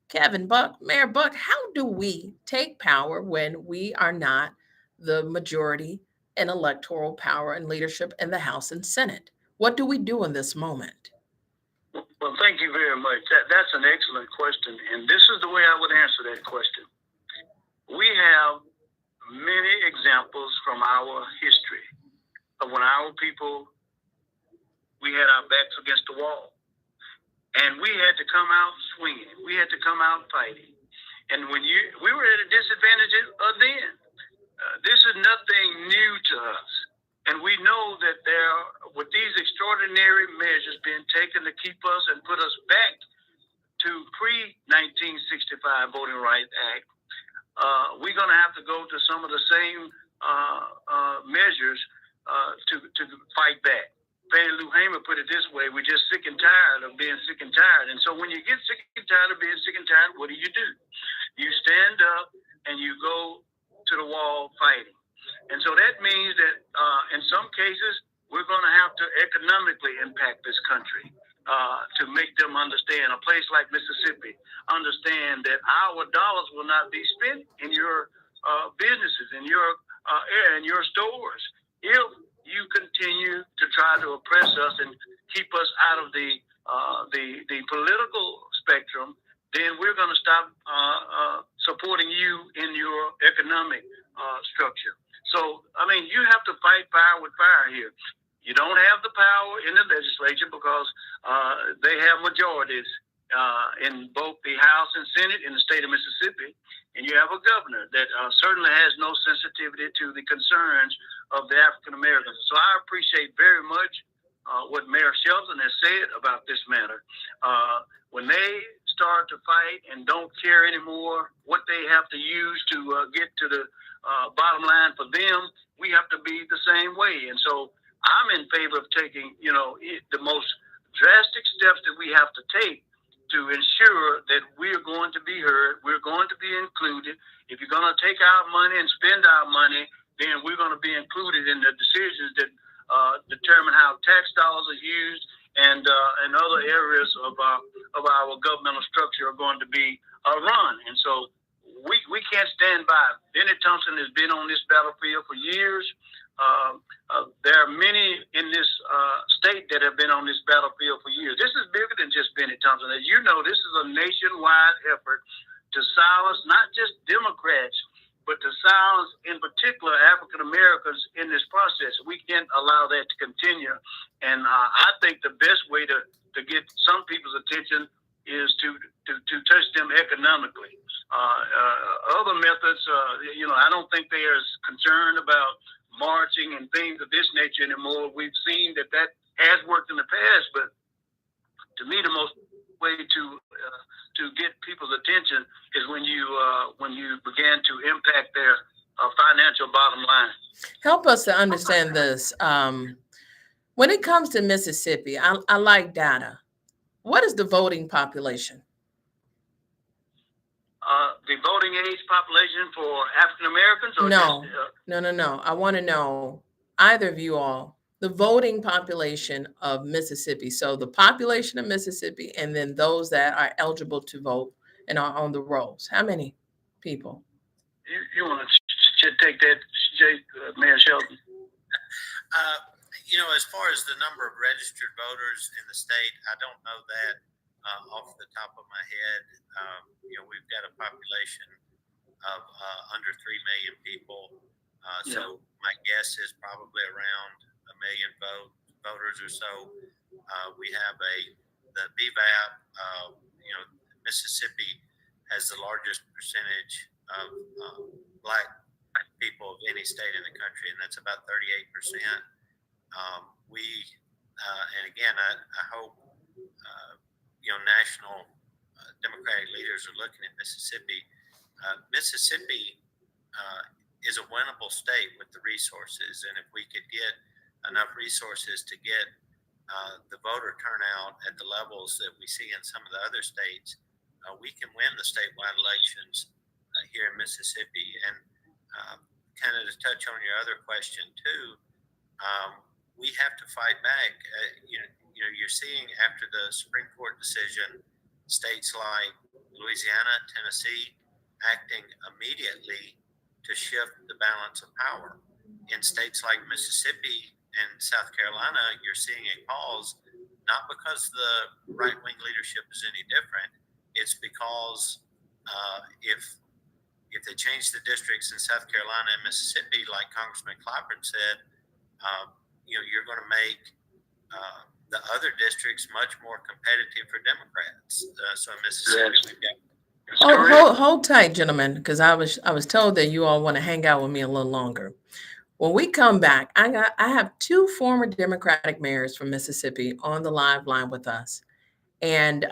Kelvin Buck, Mayor Buck, how do we take power when we are not the majority in electoral power and leadership in the House and Senate? What do we do in this moment? Well, thank you very much. That's an excellent question. And this is the way I would answer that question. We have many examples from our history of when our people, we had our backs against the wall. And we had to come out swinging. We had to come out fighting. And when we were at a disadvantage then. This is nothing new to us. And we know that with these extraordinary measures being taken to keep us and put us back to pre-1965 Voting Rights Act, we're going to have to go to some of the same measures to fight back. Fannie Lou Hamer put it this way: we're just sick and tired of being sick and tired. And so when you get sick and tired of being sick and tired, what do? You stand up and you go to the wall fighting. And so that means that in some cases, we're going to have to economically impact this country to make them understand. A place like Mississippi, understand that our dollars will not be spent in your businesses, in your stores, if you continue to try to oppress us and keep us out of the political spectrum. Then we're going to stop supporting you in your economic structure. So, I mean, you have to fight fire with fire here. You don't have the power in the legislature because they have majorities in both the House and Senate in the state of Mississippi. And you have a governor that certainly has no sensitivity to the concerns of the African Americans. So I appreciate very much what Mayor Shelton has said about this matter. When they start to fight and don't care anymore what they have to use to get to the bottom line for them, we have to be the same way. And so I'm in favor of taking, the most drastic steps that we have to take to ensure that we're going to be heard, we're going to be included. If you're going to take our money and spend our money, then we're going to be included in the decisions that determine how tax dollars are used and other areas of our governmental structure are going to be run. And so we can't stand by. Benny Thompson has been on this battlefield for years. There are many in this state that have been on this battlefield for years. This is bigger than just Benny Thompson. As you know, this is a nationwide effort to silence not just Democrats, but to silence, in particular, African Americans in this process. We can't allow that to continue. And I think the best way to get some people's attention is to touch them economically. Other methods, I don't think they are as concerned about marching and things of this nature anymore. We've seen that has worked in the past, but to me, the most way to get people's attention is when you begin to impact their financial bottom line. Help us to understand this. When it comes to Mississippi, I like data. What is the voting population? The voting age population for African Americans? No. I want to know, either of you all, the voting population of Mississippi. So the population of Mississippi, and then those that are eligible to vote and are on the rolls. How many people? You want to take that, Mayor Shelton? As far as the number of registered voters in the state, I don't know that off the top of my head. We've got a population of under 3 million people. So my guess is probably around 1 million voters or so. We have the BVAP. Mississippi has the largest percentage of Black people of any state in the country, and that's about 38%. And again, I hope national Democratic leaders are looking at Mississippi. Mississippi is a winnable state with the resources, and if we could get enough resources to get the voter turnout at the levels that we see in some of the other states, we can win the statewide elections here in Mississippi. And kind of to touch on your other question too, we have to fight back. You're seeing after the Supreme Court decision, states like Louisiana, Tennessee, acting immediately to shift the balance of power. In states like Mississippi and South Carolina, you're seeing a pause, not because the right-wing leadership is any different. It's because if they change the districts in South Carolina and Mississippi, like Congressman Clyburn said, you're going to make the other districts much more competitive for Democrats. So in Mississippi, we've got. Hold tight, gentlemen, because I was told that you all want to hang out with me a little longer. When we come back, I have 2 former Democratic mayors from Mississippi on the live line with us, and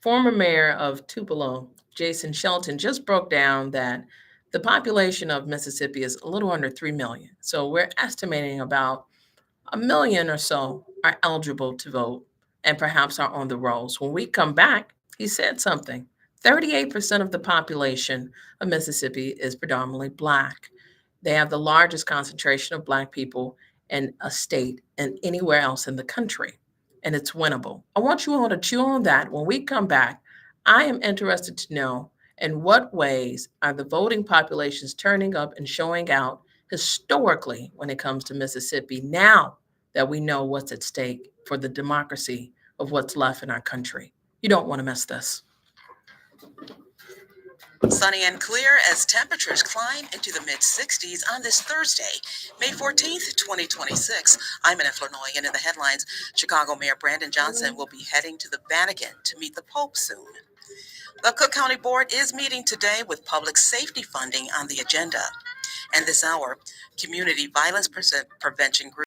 former mayor of Tupelo, Jason Shelton, just broke down that the population of Mississippi is a little under 3 million. So we're estimating about 1 million or so are eligible to vote and perhaps are on the rolls. When we come back, he said something. 38% of the population of Mississippi is predominantly Black. They have the largest concentration of Black people in a state and anywhere else in the country, and it's winnable. I want you all to chew on that. When we come back, I am interested to know in what ways are the voting populations turning up and showing out historically when it comes to Mississippi now that we know what's at stake for the democracy of what's left in our country. You don't want to miss this. Sunny and clear as temperatures climb into the mid-60s on this Thursday, May 14th, 2026. I'm Anna Flurnoy, and in the headlines, Chicago Mayor Brandon Johnson will be heading to the Vatican to meet the Pope soon. The Cook County Board is meeting today with public safety funding on the agenda. And this hour, community violence prevention group